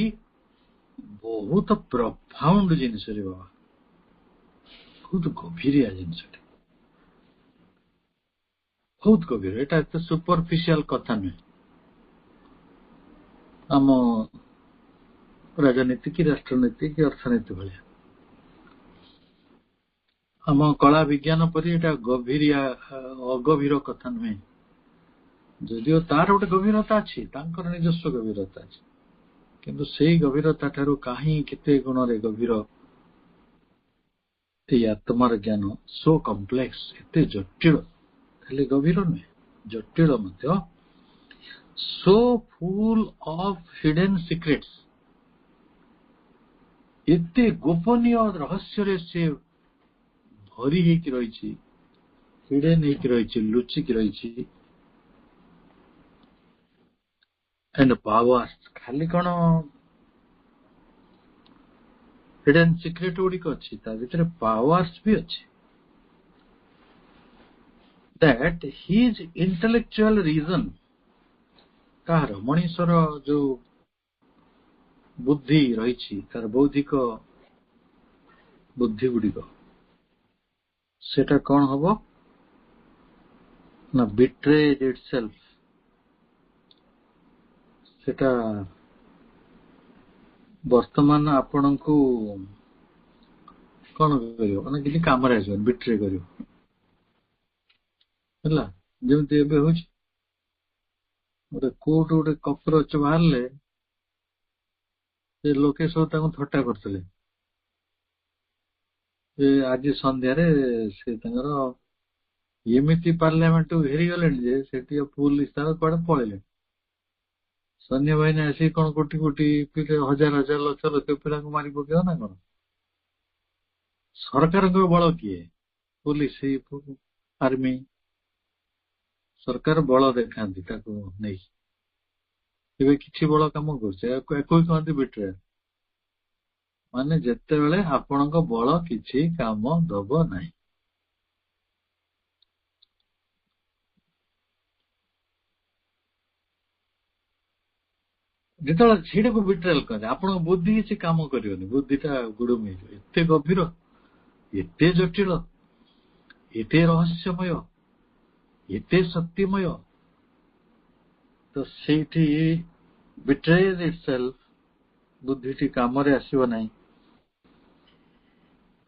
बहुत प्रफाउंड जिनस रे बाबा, बहुत गभीरिया जिनस, बहुत गभीर। एटा एत सुपरफिशियल कथा नुहे। आम राजनीति की राष्ट्रनीति की अर्थनीति भाया, आम कला विज्ञान परी एटा गभीरिया अगभीर कथा नुहे। जदिओ तार गोटे गभीरता अच्छी, तांकर निजस्व गभीरता अच्छी, किंतु सेई गभीरता ठारू कहीं केते गुण रे गभीर आत्मार ज्ञान। सो कम्प्लेक्स, एते जटिल, खाली गभीर नुहे, जटिल मध्य, so full of hidden secrets, एते गोपनीय रहस्य रे से भरी हेकि रहिछि, हिडन हेकि रहिछि, लुचिकि रहिछि। एंड पावर्स, खाली कौन हिडन सीक्रेट गुड़िक अच्छी, ता भीतर पावर्स भी अच्छी। दैट हिज इंटेलेक्चुअल रीजन, कार मनीषर जो बुद्धि रही, तार बौद्धिक बुद्धि गुड़िक सेटा कौन हम ना बिट्रेड इटसेल्फ, सेटा वर्तमान आपण को कौन करियो, माने किसी काम रे आसो, बिट्रे करियो हला। जेमति एबे होछि, गोटे कोट गोटे कॉकरोच बाहरले, से लोके सब ताको थट्टा करथले। आज संध्या रे से तांगर एमिति पार्लियामेंट घेरी गले जे सेठी पुलिस तार कोड पळेले। सैन्य बाहिनी आसी कौन कोटी कोटी पिले हजार हजार लक्ष लक्ष पिला को मारी पकेव ना कौन? सरकार को बल किए? पुलिस, आर्मी, सरकार बल देखा नहीं, एबे किछि बल काम करछे, कोई कहते बिट्रेयल, माने जेते बेले आपणक बल किछि काम दब नाही। जेतेବେଳେ ସେଇଟା को बिट्रेयल कहते, आपण बुद्धि किछि काम करियोनी, बुद्धिटा गुडुम ହେଇଯିବ। एते गभीर, एते जटिल, एते रहस्यमय, एते शक्तिमय, तो ସେଇଠି betrays itself, बुद्धिटी काम रे आसीबो नाही।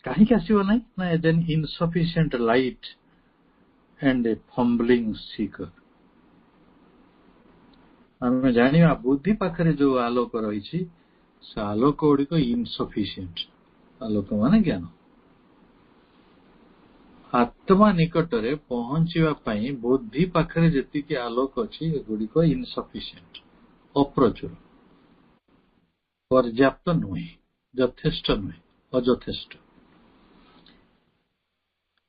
काहे के आसीबो नाही ना, then insufficient light and a fumbling seeker। आमे जानिबा बुद्धि पाखरे जो आलोक रहिछि, से आलोक गुड़िक इनसफिशिएंट। आलोक माने ज्ञान, ଆତ୍ମା ନିକଟରେ ପହଞ୍ଚିବା ପାଇଁ ବୁଦ୍ଧି ପାଖରେ ଯେତିକି ଆଲୋକ ଅଛି ଏଗୁଡିକ ଇନସଫିସିଏଣ୍ଟ, ଅପ୍ରଚୁର, ପର୍ଯ୍ୟାପ୍ତ ନୁହେଁ, ଯଥେଷ୍ଟ ନୁହେଁ, ଅଯଥେଷ୍ଟ।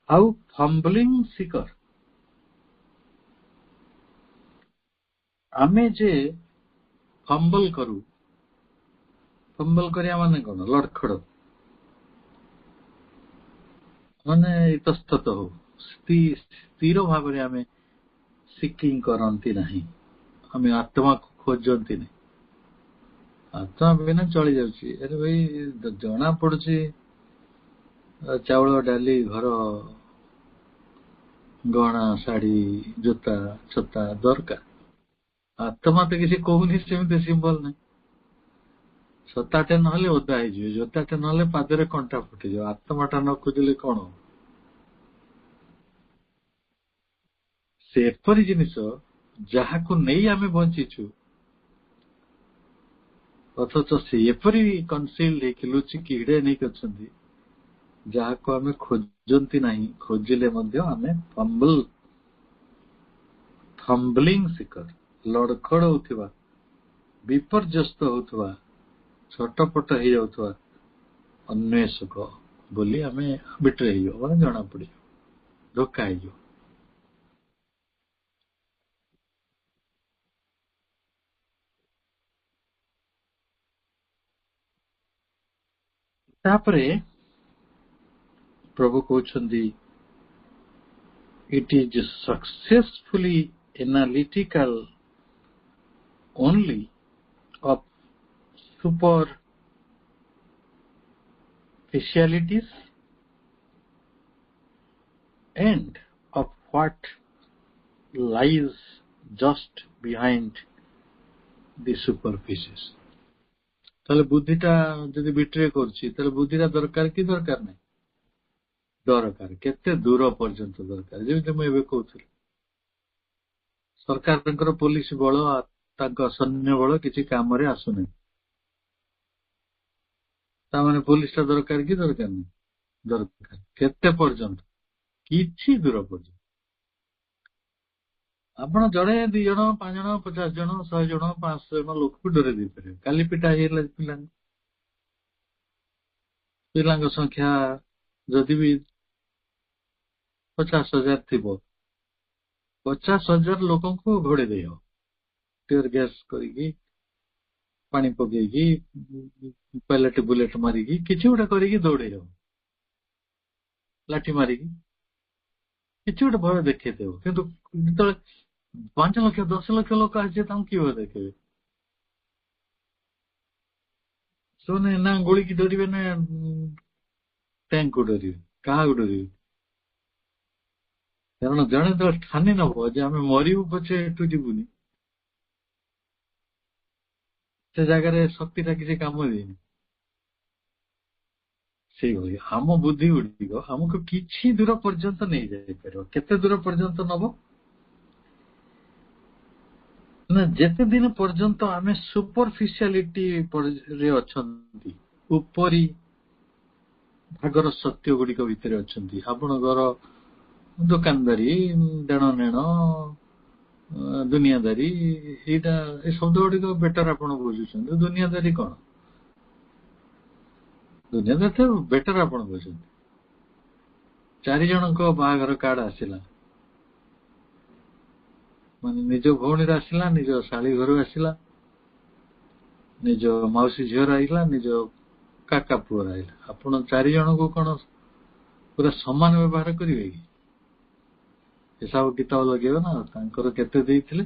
ଆଉ ଫମ୍ବଲିଂ ସିକର, ଆମେ ଯେ ଫମ୍ବଲ କରୁ, ଫମ୍ବଲ କରିବା ମାନେ କଣ? ଲଡଖଡ, ମାନେ ଇତସ୍ତତ ହଉ, ସ୍ଥିର ଭାବରେ ଆମେ ସିକିଂ କରନ୍ତି ନାହିଁ, ଆମେ ଆତ୍ମାକୁ ଖୋଜନ୍ତି ନାହିଁ। ଆତ୍ମା ବିନା ଚଳି ଯାଉଛି। ଆରେ ଭାଇ ଜଣା ପଡୁଛି ଚାଉଳ ଡାଲି, ଘର, ଗହଣା, ଶାଢୀ, ଜୋତା ଛତା ଦରକାର। ଆତ୍ମା ତ କିଛି କହୁନି, ସେମିତି ସିମ୍ବଲ ନାହିଁ। ଛତାଟେ ନହେଲେ ଓଦା ହେଇଯିବ, ଜୋତାଟେ ନହେଲେ ପାଦରେ କଣ୍ଟା ଫୁଟିଯିବ। ଆତ୍ମାଟା ନ ଖୋଜିଲେ କଣ? ସେ ଏପରି ଜିନିଷ ଯାହାକୁ ନେଇ ଆମେ ବଞ୍ଚିଛୁ, ଅଥଚ ସେ ଏପରି କନସିଲ୍ଡ ହେଇକି ଲୁଚିକି ହିଡେନ ହେଇକି ଅଛନ୍ତି, ଯାହାକୁ ଆମେ ଖୋଜନ୍ତି ନାହିଁ। ଖୋଜିଲେ ମଧ୍ୟ ଆମେ ଫମ୍ବଲିଂ ସିକର, ଲଡଖଡ ହଉଥିବା, ବିପର୍ଯ୍ୟସ୍ତ ହଉଥିବା, ଛଟପଟ ହେଇଯାଉଥିବା ଅନ୍ୱେଷକ ବୋଲି ଆମେ ବିଟ୍ରେ ହେଇଯିବ, ମାନେ ଜଣା ପଡିବ, ଧୋକା ହେଇଯିବ। ତାପରେ ପ୍ରଭୁ କହୁଛନ୍ତି, it is successfully analytical only of superficialities and of what lies just behind the superficies. ତାহলে ବୁଦ୍ଧିଟା ଯଦି ବିଟ୍ରେ କରୁଛି, ତାହେଲେ ବୁଦ୍ଧିଟା ଦରକାର କି ଦରକାର ନାହିଁ? ଦରକାର। କେତେ ଦୂର ପର୍ଯ୍ୟନ୍ତ ଦରକାର? ଯେମିତି ମୁଁ ଏବେ କହୁଥିଲି, ସରକାରଙ୍କର ପୋଲିସ ବଳ, ତାଙ୍କ ସୈନ୍ୟ ବଳ କିଛି କାମରେ ଆସୁନାହିଁ, ତାମାନେ ପୋଲିସଟା ଦରକାର କି ଦରକାର ନାହିଁ? ଦରକାର। କେତେ ପର୍ଯ୍ୟନ୍ତ? କିଛି ଦୂର ପର୍ଯ୍ୟନ୍ତ। ଆପଣ ଜଣେ, 2 ଜଣ, 5 ଜଣ, 50 ଜଣ, 100 ଜଣ, 500 ଜଣ ଲୋକକୁ ଡରେଇ ଦେଇପାରିବେ। କାଲି ପିଟା ହେଇଗଲା ପିଲାଙ୍କ ସଂଖ୍ୟା ଯଦି ବି 50,000 ଥିବ, 50,000 ଲୋକଙ୍କୁ ଘୋଡେଇ ଦେଇ ହବ, ଟିୟର ଗ୍ୟାସ କରିକି, ପାଣି ପକେଇକି, ପାଇଲଟ ବୁଲେଟ ମାରିକି, କିଛି ଗୋଟେ କରିକି ଦୌଡେଇ ହବ, ଲାଠି ମାରିକି କିଛି ଗୋଟେ ଭୟ ଦେଖେଇଦେବ। କିନ୍ତୁ ଯେତେବେଳେ 5 ଲକ୍ଷ 10 ଲକ୍ଷ ଲୋକ ଆସିବେ, ତାଙ୍କୁ କି ଭୟ ଦେଖେଇବେ? ସେମାନେ ନା ଗୁଳିକି ଡରିବେ, ନା ଟ୍ୟାଙ୍କକୁ ଡରିବେ, କାହାକୁ ଡରିବେ? କାରଣ ଜଣେ ତ ଠାନି ନବ ଯେ ଆମେ ମରିବୁ ପଛେ ଏଠୁ ଯିବୁନି, ସେ ଜାଗାରେ ଶକ୍ତିଟା କିଛି କାମ ଦେଇନି। ସେଇଭଳି ଆମ ବୁଦ୍ଧି ଗୁଡିକ ଆମକୁ କିଛି ଦୂର ପର୍ଯ୍ୟନ୍ତ ନେଇଯାଇପାରିବ। କେତେ ଦୂର ପର୍ଯ୍ୟନ୍ତ ନବ? ନା ଯେତେ ଦିନ ପର୍ଯ୍ୟନ୍ତ ଆମେ ସୁପରଫିସିଆଲିଟିରେ ଅଛନ୍ତି, ଉପରି ଭାଗର ସତ୍ୟ ଗୁଡିକ ଭିତରେ ଅଛନ୍ତି। ଆପଣଙ୍କର ଦୋକାନଦାରୀ, ଦେଣ ନେଣ, ଦୁନିଆଦାରୀ, ଏଇଟା ଏ ଶବ୍ଦ ଗୁଡିକ ବେଟର ଆପଣ ବୁଝୁଛନ୍ତି। ଦୁନିଆଦାରୀ କଣ? ଦୁନିଆଦାରୀ ବେଟର ଆପଣ ବୁଝୁଛନ୍ତି। 4 ଜଣଙ୍କ ବାହାଘର କାର୍ଡ ଆସିଲା, ମାନେ ନିଜ ଭଉଣୀର ଆସିଲା, ନିଜ ଶାଳୀ ଘରୁ ଆସିଲା, ନିଜ ମାଉସୀ ଝିଅର ଆଇଲା, ନିଜ କାକା ପୁଅର ଆଇଲା। ଆପଣ 4 ଜଣଙ୍କୁ କଣ ପୁରା ସମାନ ବ୍ୟବହାର କରିବେ କି? ହିସାବ କିତାବ ଲଗେଇବେ ନା, ତାଙ୍କର କେତେ ଦେଇଥିଲେ,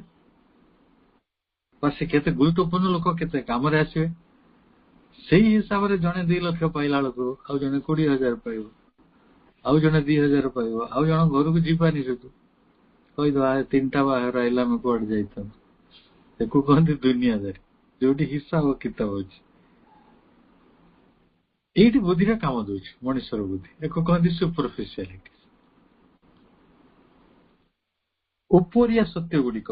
ବା ସେ କେତେ ଗୁରୁତ୍ୱପୂର୍ଣ୍ଣ ଲୋକ, କେତେ କାମରେ ଆସିବେ। ସେଇ ହିସାବରେ ଜଣେ 2 ଲକ୍ଷ ପାଇଲା ବେଳକୁ ଆଉ ଜଣେ 20,000 ପାଇବ, ଆଉ ଜଣେ 2,000 ପାଇବ, ଆଉ ଜଣ ଘରକୁ ଯିବାନି, ସେଠୁ କହିଦବା 3ଟା ବାହାଘର ଆଇଲା, ଆମେ କୁଆଡେ ଯାଇଥାନ୍ତୁ। ତାକୁ କହନ୍ତି ଦୁନିଆଦାରୀ, ଯୋଉଠି ହିସାବ କିତାବ ଅଛି। ଏଇଠି ବୁଦ୍ଧିରେ କାମ ଦଉଛି, ମଣିଷର ବୁଦ୍ଧି। ଏକୁ କହନ୍ତି ସୁପରଫିସିଆଲିଟି। ଉପରିଆ ସତ୍ୟ ଗୁଡିକ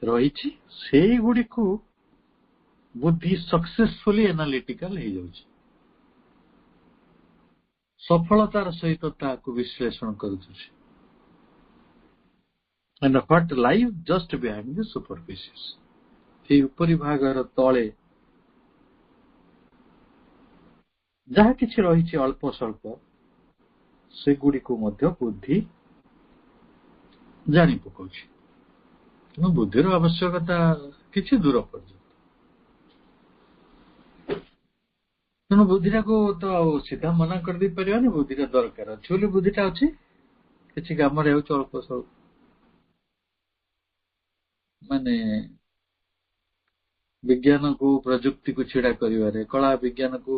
ରହିଛି, ସେଇଗୁଡିକୁ ବୁଦ୍ଧି ସକ୍ସେସଫୁଲି ଆନାଲିଟିକାଲ ହେଇଯାଉଛି। ସଫଳତାର ସହିତ ତାହାକୁ ବିଶ୍ଳେଷଣ କରୁଛି। And what lies just behind the superficies. এই ଉପରି ଭାଗର ତଳେ ଯାହା କିଛି ରହିଛି ଅଳ୍ପ ସ୍ୱଳ୍ପ ସେଗୁଡ଼ିକୁ ମଧ୍ୟ ବୁଦ୍ଧି ଜାଣି ପକାଉଛି। ତେଣୁ ବୁଦ୍ଧିର ଆବଶ୍ୟକତା କିଛି ଦୂର ପର୍ଯ୍ୟନ୍ତ। ତେଣୁ ବୁଦ୍ଧିଟାକୁ ତ ଆଉ ସିଧା ମନା କରିଦେଇ ପାରିବାନି, ବୁଦ୍ଧିଟା ଦରକାର ଅଛି ବୋଲି ବୁଦ୍ଧିଟା ଅଛି, କିଛି କାମରେ ହେଉଛି ଅଳ୍ପ ସ୍ୱଳ୍ପ। ମାନେ ବିଜ୍ଞାନକୁ ପ୍ରଯୁକ୍ତିକୁ ଛିଡା କରିବାରେ, କଳା ବିଜ୍ଞାନକୁ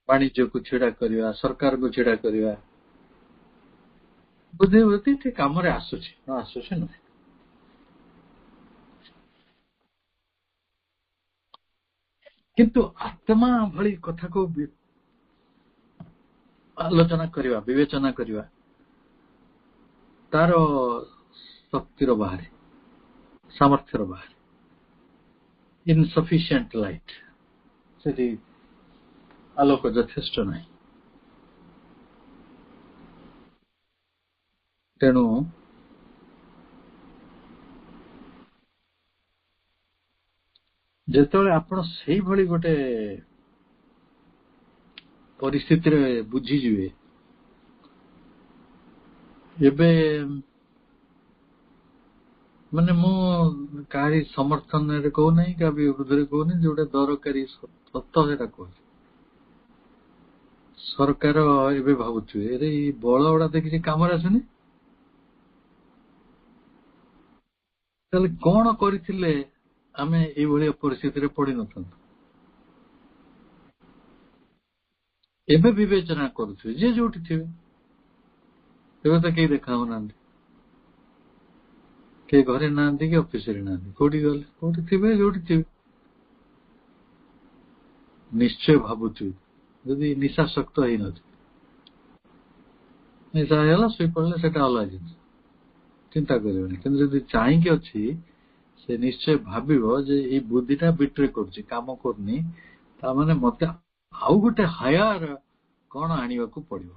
ବାଣିଜ୍ୟକୁ ଛିଡା କରିବା, ସରକାରକୁ ଛିଡା କରିବା, ବୁଦ୍ଧି ଟିକେ କାମରେ ଆସୁଛି, ନ ଆସୁଛି ନୁହେଁ। କିନ୍ତୁ ଆତ୍ମା ଭଳି କଥାକୁ ଆଲୋଚନା କରିବା, ବିବେଚନା କରିବା ତାର ଶକ୍ତିର ବାହାରେ, ସାମର୍ଥ୍ୟର ବାହାରେ। ଇନସଫିସିଏଣ୍ଟ ଲାଇଟ୍, ସେଠି ଆଲୋକ ଯଥେଷ୍ଟ ନାହିଁ। ତେଣୁ ଯେତେବେଳେ ଆପଣ ସେଇଭଳି ଗୋଟେ ପରିସ୍ଥିତିରେ ବୁଝିଯିବେ, ଏବେ ମାନେ ମୁଁ କାହାରି ସମର୍ଥନରେ କହୁନାହିଁ, କାହା ବିରୁଦ୍ଧରେ କହୁନି, ଯୋଉଟା ଦରକାରୀ ସତ ସେଟା କହୁଛି। ସରକାର ଏବେ ଭାବୁଥିବେ ଏଇ ବଳ ଗୁଡା ଦେଖିଛି କାମରେ ଆସୁନି, ତାହେଲେ କଣ କରିଥିଲେ ଆମେ ଏଇଭଳିଆ ପରିସ୍ଥିତିରେ ପଡିନଥାନ୍ତୁ। ଏବେ ବିବେଚନା କରୁଥିବେ ଯିଏ ଯୋଉଠି ଥିବେ। ଏବେ ତ କେହି ଦେଖା ହଉନାହାନ୍ତି, କେହି ଘରେ ନାହାନ୍ତି କି ଅଫିସରେ ନାହାନ୍ତି, କୋଉଠି ଗଲେ, କୋଉଠି ଥିବେ, ଯୋଉଠି ଥିବେ। ନିଶ୍ଚୟ ଭାବୁଥିବେ, ଯଦି ନିଶାସକ୍ତ ହେଇନଥିବେ। ନିଶା ହେଇଗଲା ଶୋଇପଡିଲେ ସେଟା ଅଲଗା ଜିନିଷ, ଚିନ୍ତା କରିବନି। କିନ୍ତୁ ଯଦି ଚାହିଁକି ଅଛି, ସେ ନିଶ୍ଚୟ ଭାବିବ ଯେ ଏଇ ବୁଦ୍ଧିଟା ବିଟ୍ରେ କରୁଛି, କାମ କରୁନି, ତାମାନେ ମତେ ଆଉ ଗୋଟେ ହାୟାର କଣ ଆଣିବାକୁ ପଡିବ।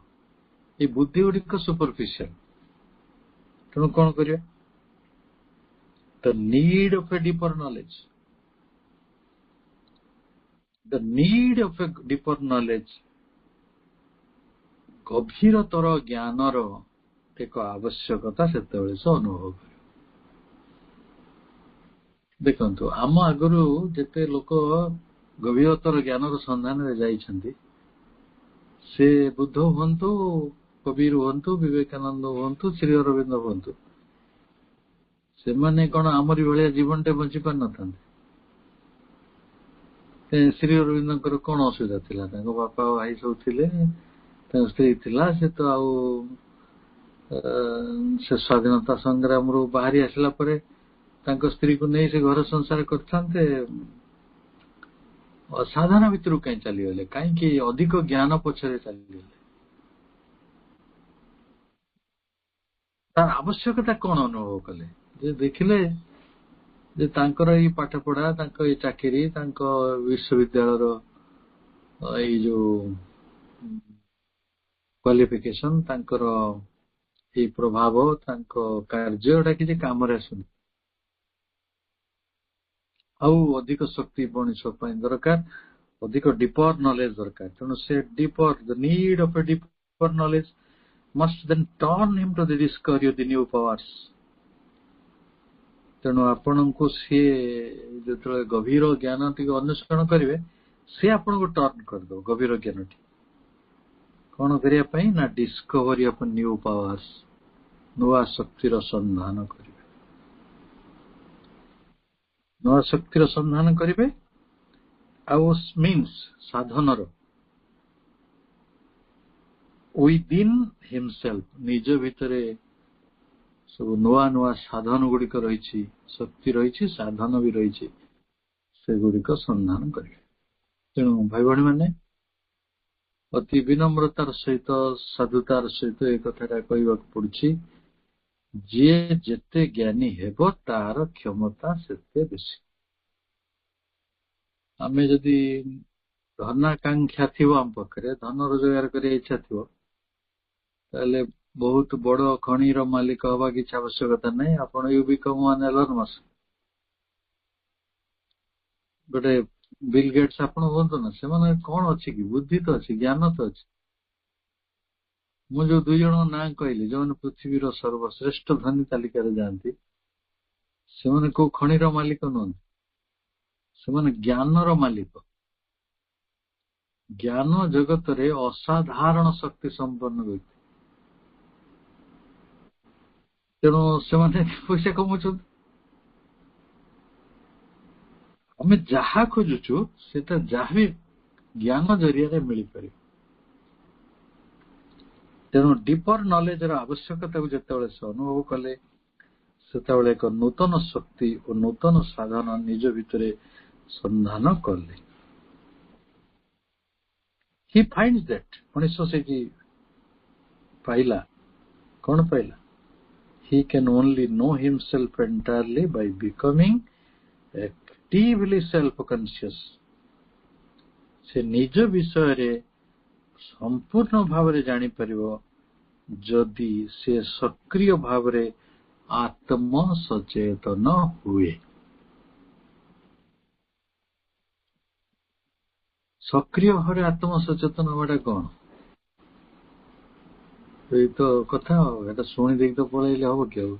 ଏଇ ବୁଦ୍ଧି ଗୁଡିକ ସୁପରଫିସିଆଲ। ତେଣୁ କଣ କରିବା? The need of a deeper knowledge. The need of a deeper knowledge, ଗଭୀରତର ଜ୍ଞାନର ଏକ ଆବଶ୍ୟକତା ସେତେବେଳେ ସେ ଅନୁଭବ କରିବ। ଦେଖନ୍ତୁ, ଆମ ଆଗରୁ ଯେତେ ଲୋକ ଗଭୀରତର ଜ୍ଞାନର ସନ୍ଧାନରେ ଯାଇଛନ୍ତି, ସେ ବୁଦ୍ଧ ହୁଅନ୍ତୁ, କବୀର ହୁଅନ୍ତୁ, ବିବେକାନନ୍ଦ ହୁଅନ୍ତୁ, ଶ୍ରୀ ଅରବିନ୍ଦ ହୁଅନ୍ତୁ, ସେମାନେ କଣ ଆମରି ଭଳିଆ ଜୀବନଟେ ବଞ୍ଚି ପାରିନଥାନ୍ତି? ଶ୍ରୀ ଅରବିନ୍ଦଙ୍କର କଣ ଅସୁବିଧା ଥିଲା? ତାଙ୍କ ବାପା ଭାଇ ସବୁ ଥିଲେ, ତାଙ୍କ ସ୍ତ୍ରୀ ଥିଲା, ସେ ତ ଆଉ ସେ ସ୍ୱାଧୀନତା ସଂଗ୍ରାମରୁ ବାହାରି ଆସିଲା ପରେ ତାଙ୍କ ସ୍ତ୍ରୀକୁ ନେଇ ସେ ଘର ସଂସାର କରିଥାନ୍ତେ। ସାଧନ ଭିତରୁ କାହିଁ ଚାଲିଗଲେ? କାହିଁକି ଅଧିକ ଜ୍ଞାନ ପଛରେ ଚାଲିଗଲେ? ତାର ଆବଶ୍ୟକତା କଣ ଅନୁଭବ କଲେ? ଯେ ଦେଖିଲେ ଯେ ତାଙ୍କର ଏଇ ପାଠ ପଢା, ତାଙ୍କ ଏଇ ଚାକିରି, ତାଙ୍କ ବିଶ୍ୱବିଦ୍ୟାଳୟର ଏଇ ଯୋଉ କ୍ୱାଲିଫିକେସନ, ତାଙ୍କର ଏଇ ପ୍ରଭାବ, ତାଙ୍କ କାର୍ଯ୍ୟ, ଏଟା କିଛି କାମରେ ଆସୁନି। ଆଉ ଅଧିକ ଶକ୍ତି ମଣିଷ ପାଇଁ ଦରକାର, ଅଧିକ ଡିପର ନଲେଜ ଦରକାର। ତେଣୁ ସେ dipper, the need of A dipper knowledge must then turn him to the discovery of the new powers. ତେଣୁ ଆପଣଙ୍କୁ ସିଏ ଯେତେବେଳେ ଗଭୀର ଜ୍ଞାନ ଟିକେ ଅନ୍ୱେଷଣ କରିବେ, ସେ ଆପଣଙ୍କୁ ଟର୍ନ କରିଦେବ ଗଭୀର ଜ୍ଞାନଟି। କଣ କରିବା ପାଇଁ? ନା ଡିସ୍କଭରି ଅଫ୍ ନ୍ୟୁ ପାୱାର୍ସ, ନୂଆ ଶକ୍ତିର ସନ୍ଧାନ କରିବେ। ନୂଆ ଶକ୍ତିର ସନ୍ଧାନ କରିବେ। ଆଉ ମିନ୍ସ ସାଧନର ୱିଦିନ୍ ହିମସେଲ୍ଫ, ନିଜ ଭିତରେ ସବୁ ନୂଆ ନୂଆ ସାଧନ ଗୁଡିକ ରହିଛି, ଶକ୍ତି ରହିଛି, ସାଧନ ବି ରହିଛି, ସେଗୁଡିକ ସନ୍ଧାନ କରିବେ। ତେଣୁ ଭାଇ ଭଉଣୀ ମାନେ ଅତି ବିନମ୍ରତାର ସହିତ, ସାଧୁତାର ସହିତ ଏ କଥାଟା କହିବାକୁ ପଡୁଛି, ଯିଏ ଯେତେ ଜ୍ଞାନୀ ହେବ ତାର କ୍ଷମତା ସେତେ ବେଶୀ। ଆମେ ଯଦି ଧନାକାଂକ୍ଷା ଥିବ ଆମ ପାଖରେ, ଧନ ରୋଜଗାର କରିବା ଇଚ୍ଛା ଥିବ, ତାହେଲେ ବହୁତ ବଡ ଖଣିର ମାଲିକ ହବା କିଛି ଆବଶ୍ୟକତା ନାହିଁ। ଆପଣ you become one Elon Musk, ଗୋଟେ ବିଲ୍ ଗେଟ୍ସ ଆପଣ ହୁଅନ୍ତୁ ନା। ସେମାନେ କଣ ଅଛି କି? ବୁଦ୍ଧି ତ ଅଛି, ଜ୍ଞାନ ତ ଅଛି। ମୁଁ ଯୋଉ 2 ଜଣଙ୍କ ନାଁ କହିଲି, ଯୋଉମାନେ ପୃଥିବୀର ସର୍ବଶ୍ରେଷ୍ଠ ଧନୀ ତାଲିକାରେ ଯାଆନ୍ତି, ସେମାନେ କୋଉ ଖଣିର ମାଲିକ ନୁହନ୍ତି, ସେମାନେ ଜ୍ଞାନର ମାଲିକ। ଜ୍ଞାନ ଜଗତରେ ଅସାଧାରଣ ଶକ୍ତି ସମ୍ପନ୍ନ ବ୍ୟକ୍ତି, ତେଣୁ ସେମାନେ ପଇସା କମାଉଛନ୍ତି। ଆମେ ଯାହା ଖୋଜୁଛୁ ସେଟା ଯାହା ବି ଜ୍ଞାନ ଜରିଆରେ ମିଳିପାରିବ। ତେଣୁ ଡିପର ନଲେଜର ଆବଶ୍ୟକତାକୁ ଯେତେବେଳେ ସେ ଅନୁଭବ କଲେ, ସେତେବେଳେ ଏକ ନୂତନ ଶକ୍ତି ଓ ନୂତନ ସାଧନ ନିଜ ଭିତରେ ସନ୍ଧାନ କଲେ। ହି ଫାଇଣ୍ଡସ୍ ଦ୍ୟାଟ୍, ମଣିଷ ସେଠି ପାଇଲା। କଣ ପାଇଲା? He can only know himself entirely by becoming actively self-conscious. ସେ ନିଜ ବିଷୟରେ ସମ୍ପୂର୍ଣ୍ଣ ଭାବରେ ଜାଣିପାରିବ ଯଦି ସେ ସକ୍ରିୟ ଭାବରେ ଆତ୍ମ ସଚେତନ ହୁଏ। ସକ୍ରିୟ ଭାବରେ ଆତ୍ମ ସଚେତନ ହବାଟା କଣ? ଏଇ ତ କଥା, ଏଟା ଶୁଣି ଦେଇକି ତ ପଳେଇଲେ ହବ କି? ଆଉ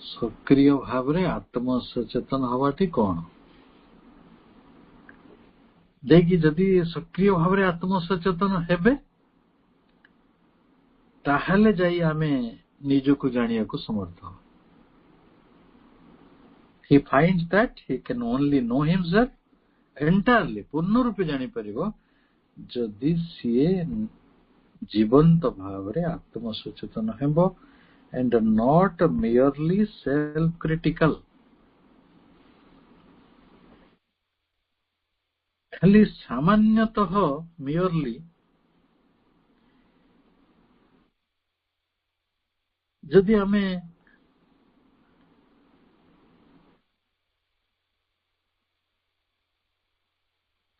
ସକ୍ରିୟ ଭାବରେ ଆତ୍ମ ସଚେତନ ହବାଟି କଣ? ଦେଇକି ଯଦି ସକ୍ରିୟ ଭାବରେ ଆତ୍ମ ସଚେତନ ହେବେ, ତାହେଲେ ଯାଇ ଆମେ ନିଜକୁ ଜାଣିବାକୁ ସମର୍ଥ। He finds that he can only know himself entirely, ପୂର୍ଣ୍ଣ ରୂପେ ଜାଣିପାରିବ ଯଦି ସିଏ ଜୀବନ୍ତ ଭାବରେ ଆତ୍ମ ସଚେତନ ହେବ, and not merely self-critical. ଖାଲି ସାମାନ୍ୟତଃ merely ଯଦି ଆମେ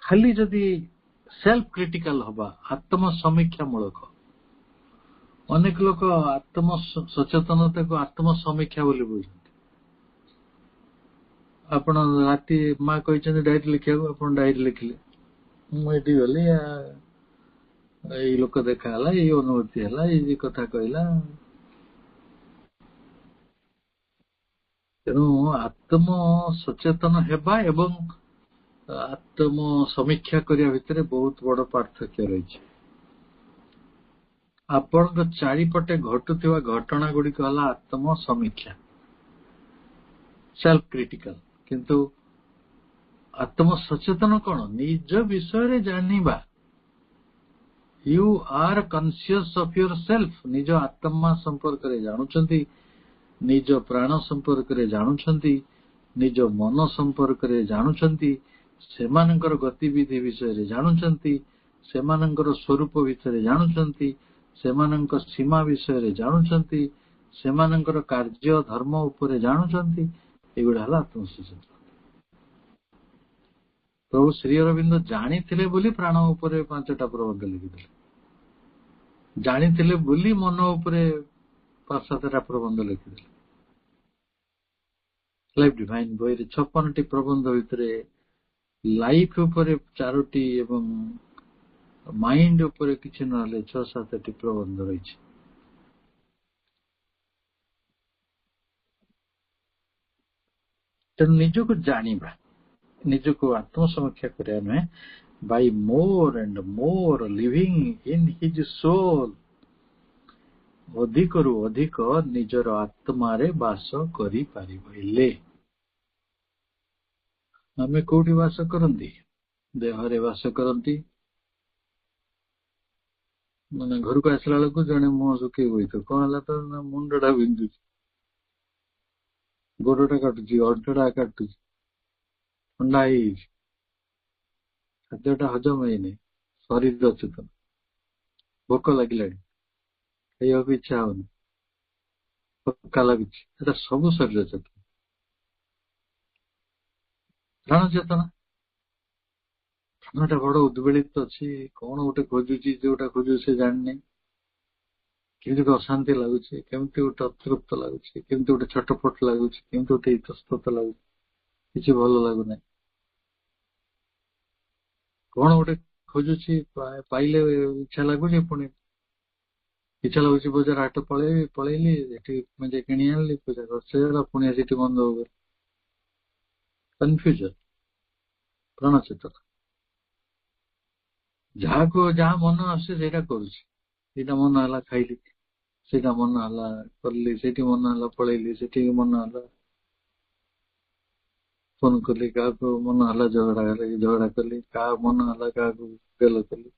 ଖାଲି ଯଦି ସେଲ୍ଫ କ୍ରିଟିକାଲ ହବା, ଆତ୍ମ ସମୀକ୍ଷା ମୂଳକ। ଅନେକ ଲୋକ ଆତ୍ମ ସଚେତନତାକୁ ଆତ୍ମ ସମୀକ୍ଷା ବୋଲି ବୁଝନ୍ତି। ଆପଣ ରାତି ମା କହିଛନ୍ତି ଡାଏରୀ ଲେଖିବାକୁ, ଆପଣ ଡାଏରୀ ଲେଖିଲେ, ମୁଁ ଏଠି ଗଲି, ଏଇ ଲୋକ ଦେଖା ହେଲା, ଏଇ ଅନୁଭୂତି ହେଲା, ଏଇ କଥା କହିଲା। ତେଣୁ ଆତ୍ମ ସଚେତନ ହେବା ଏବଂ ଆତ୍ମ ସମୀକ୍ଷା କରିବା ଭିତରେ ବହୁତ ବଡ ପାର୍ଥକ୍ୟ ରହିଛି। ଆପଣଙ୍କ ଚାରିପଟେ ଘଟୁଥିବା ଘଟଣା ଗୁଡିକ ହେଲା ଆତ୍ମ ସମୀକ୍ଷା, ସେଲ୍ଫ କ୍ରିଟିକାଲ। କିନ୍ତୁ ଆତ୍ମ ସଚେତନ କଣ? ନିଜ ବିଷୟରେ ଜାଣିବା। You are conscious of your self. ନିଜ ଆତ୍ମା ସମ୍ପର୍କରେ ଜାଣୁଛନ୍ତି, ନିଜ ପ୍ରାଣ ସମ୍ପର୍କରେ ଜାଣୁଛନ୍ତି, ନିଜ ମନ ସମ୍ପର୍କରେ ଜାଣୁଛନ୍ତି, ସେମାନଙ୍କର ଗତିବିଧି ବିଷୟରେ ଜାଣୁଛନ୍ତି, ସେମାନଙ୍କର ସ୍ୱରୂପ ବିଷୟରେ ଜାଣୁଛନ୍ତି, ସେମାନଙ୍କ ସୀମା ବିଷୟରେ ଜାଣୁଛନ୍ତି, ସେମାନଙ୍କର କାର୍ଯ୍ୟ ଧର୍ମ ଉପରେ ଜାଣୁଛନ୍ତି। ଏଗୁଡା ହେଲା ଆତ୍ମସଚେତନ। ପ୍ରଭୁ ଶ୍ରୀ ଅରବିନ୍ଦ ଜାଣିଥିଲେ ବୋଲି ପ୍ରାଣ ଉପରେ 5ଟା ପ୍ରବନ୍ଧ ଲେଖିଥିଲେ, ଜାଣିଥିଲେ ବୋଲି ମନ ଉପରେ 5-7ଟା ପ୍ରବନ୍ଧ ଲେଖିଥିଲେ। ଲାଇଫ ଡିଭାଇନ ବହିରେ 56ଟି ପ୍ରବନ୍ଧ ଭିତରେ ଲାଇଫ ଉପରେ 4ଟି ଏବଂ ମାଇଣ୍ଡ ଉପରେ କିଛି ନହେଲେ 6-7ଟି ପ୍ରବନ୍ଧ ରହିଛି। ତେଣୁ ନିଜକୁ ଜାଣିବା, ନିଜକୁ ଆତ୍ମସମୀକ୍ଷା କରିବା ନୁହେଁ, ବାଇ ମୋର ଆଣ୍ଡ ମୋର ଲିଭିଂ ଇନ୍ ହିଜ ସୋଲ, ଅଧିକରୁ ଅଧିକ ନିଜର ଆତ୍ମାରେ ବାସ କରିପାରିଲେ। ଆମେ କୋଉଠି ବାସ କରନ୍ତି? ଦେହରେ ବାସ କରନ୍ତି। ମାନେ ଘରକୁ ଆସିଲା ବେଳକୁ ଜଣେ ମୁହଁ ଶୁଖେଇ ବଇଥିବ, କଣ ହେଲା? ତ ମୁଣ୍ଡଟା ବିନ୍ଧୁଛି, ଗୋଡଟା କାଟୁଛି, ଅଣ୍ଟାଟା କାଟୁଛି, ଥଣ୍ଡା ହେଇଯାଇଛି, ଖାଦ୍ୟଟା ହଜମ ହେଇନି, ଶରୀର ଅଚେତନ, ଭୋକ ଲାଗିଲାଣି, ଖାଇବାକୁ ଇଚ୍ଛା ହଉନି, ଥକା ଲାଗୁଛି। ଏଟା ସବୁ ଶରୀର ଚେତନା। ପ୍ରାଣ ଚେତନା, ମନଟା ବଡ ଉଦ୍ବେଳିତ ଅଛି, କଣ ଗୋଟେ ଖୋଜୁଛି, ଯୋଉଟା ଖୋଜୁଛି ସେ ଜାଣିନି, କେମିତି ଗୋଟେ ଅଶାନ୍ତି ଲାଗୁଛି, କେମିତି ଗୋଟେ ଅତୃପ୍ତ ଲାଗୁଛି, କେମିତି ଗୋଟେ ଛଟପଟ ଲାଗୁଛି, କେମିତି ଗୋଟେ ଇତସ୍ତତ ଲାଗୁଛି, କିଛି ଭଲ ଲାଗୁନାହିଁ। କଣ ଗୋଟେ ଖୋଜୁଛି, ପାଇଲେ ଇଚ୍ଛା ଲାଗୁଛି, ପୁଣି ଇଚ୍ଛା ଲାଗୁଛି ବଜାର ହାଟ ପଳେଇଲି, ଏଠି ମେଞ୍ଚେ କିଣି ଆଣିଲି, ପୂଜା କରିସାରିଲା, ପୁଣି ସେଠି ବନ୍ଦ ହବ, କନଫ୍ୟୁଜନ, ପ୍ରାଣଚେତନ। ଯାହାକୁ ଯାହା ମନ ଆସୁଛି ସେଇଟା କରୁଛି। ସେଇଟା ମନ ହେଲା ଖାଇଲି, ସେଇଟା ମନ ହେଲା କଲି, ସେଇଠି ମନ ହେଲା ପଳେଇଲି, ସେଠିକି ମନ ହେଲା ଫୋନ କଲି, କାହାକୁ ମନ ହେଲା ଝଗଡା କଲି, କାହା ମନ ହେଲା କାହାକୁ ଗେଲ କଲି।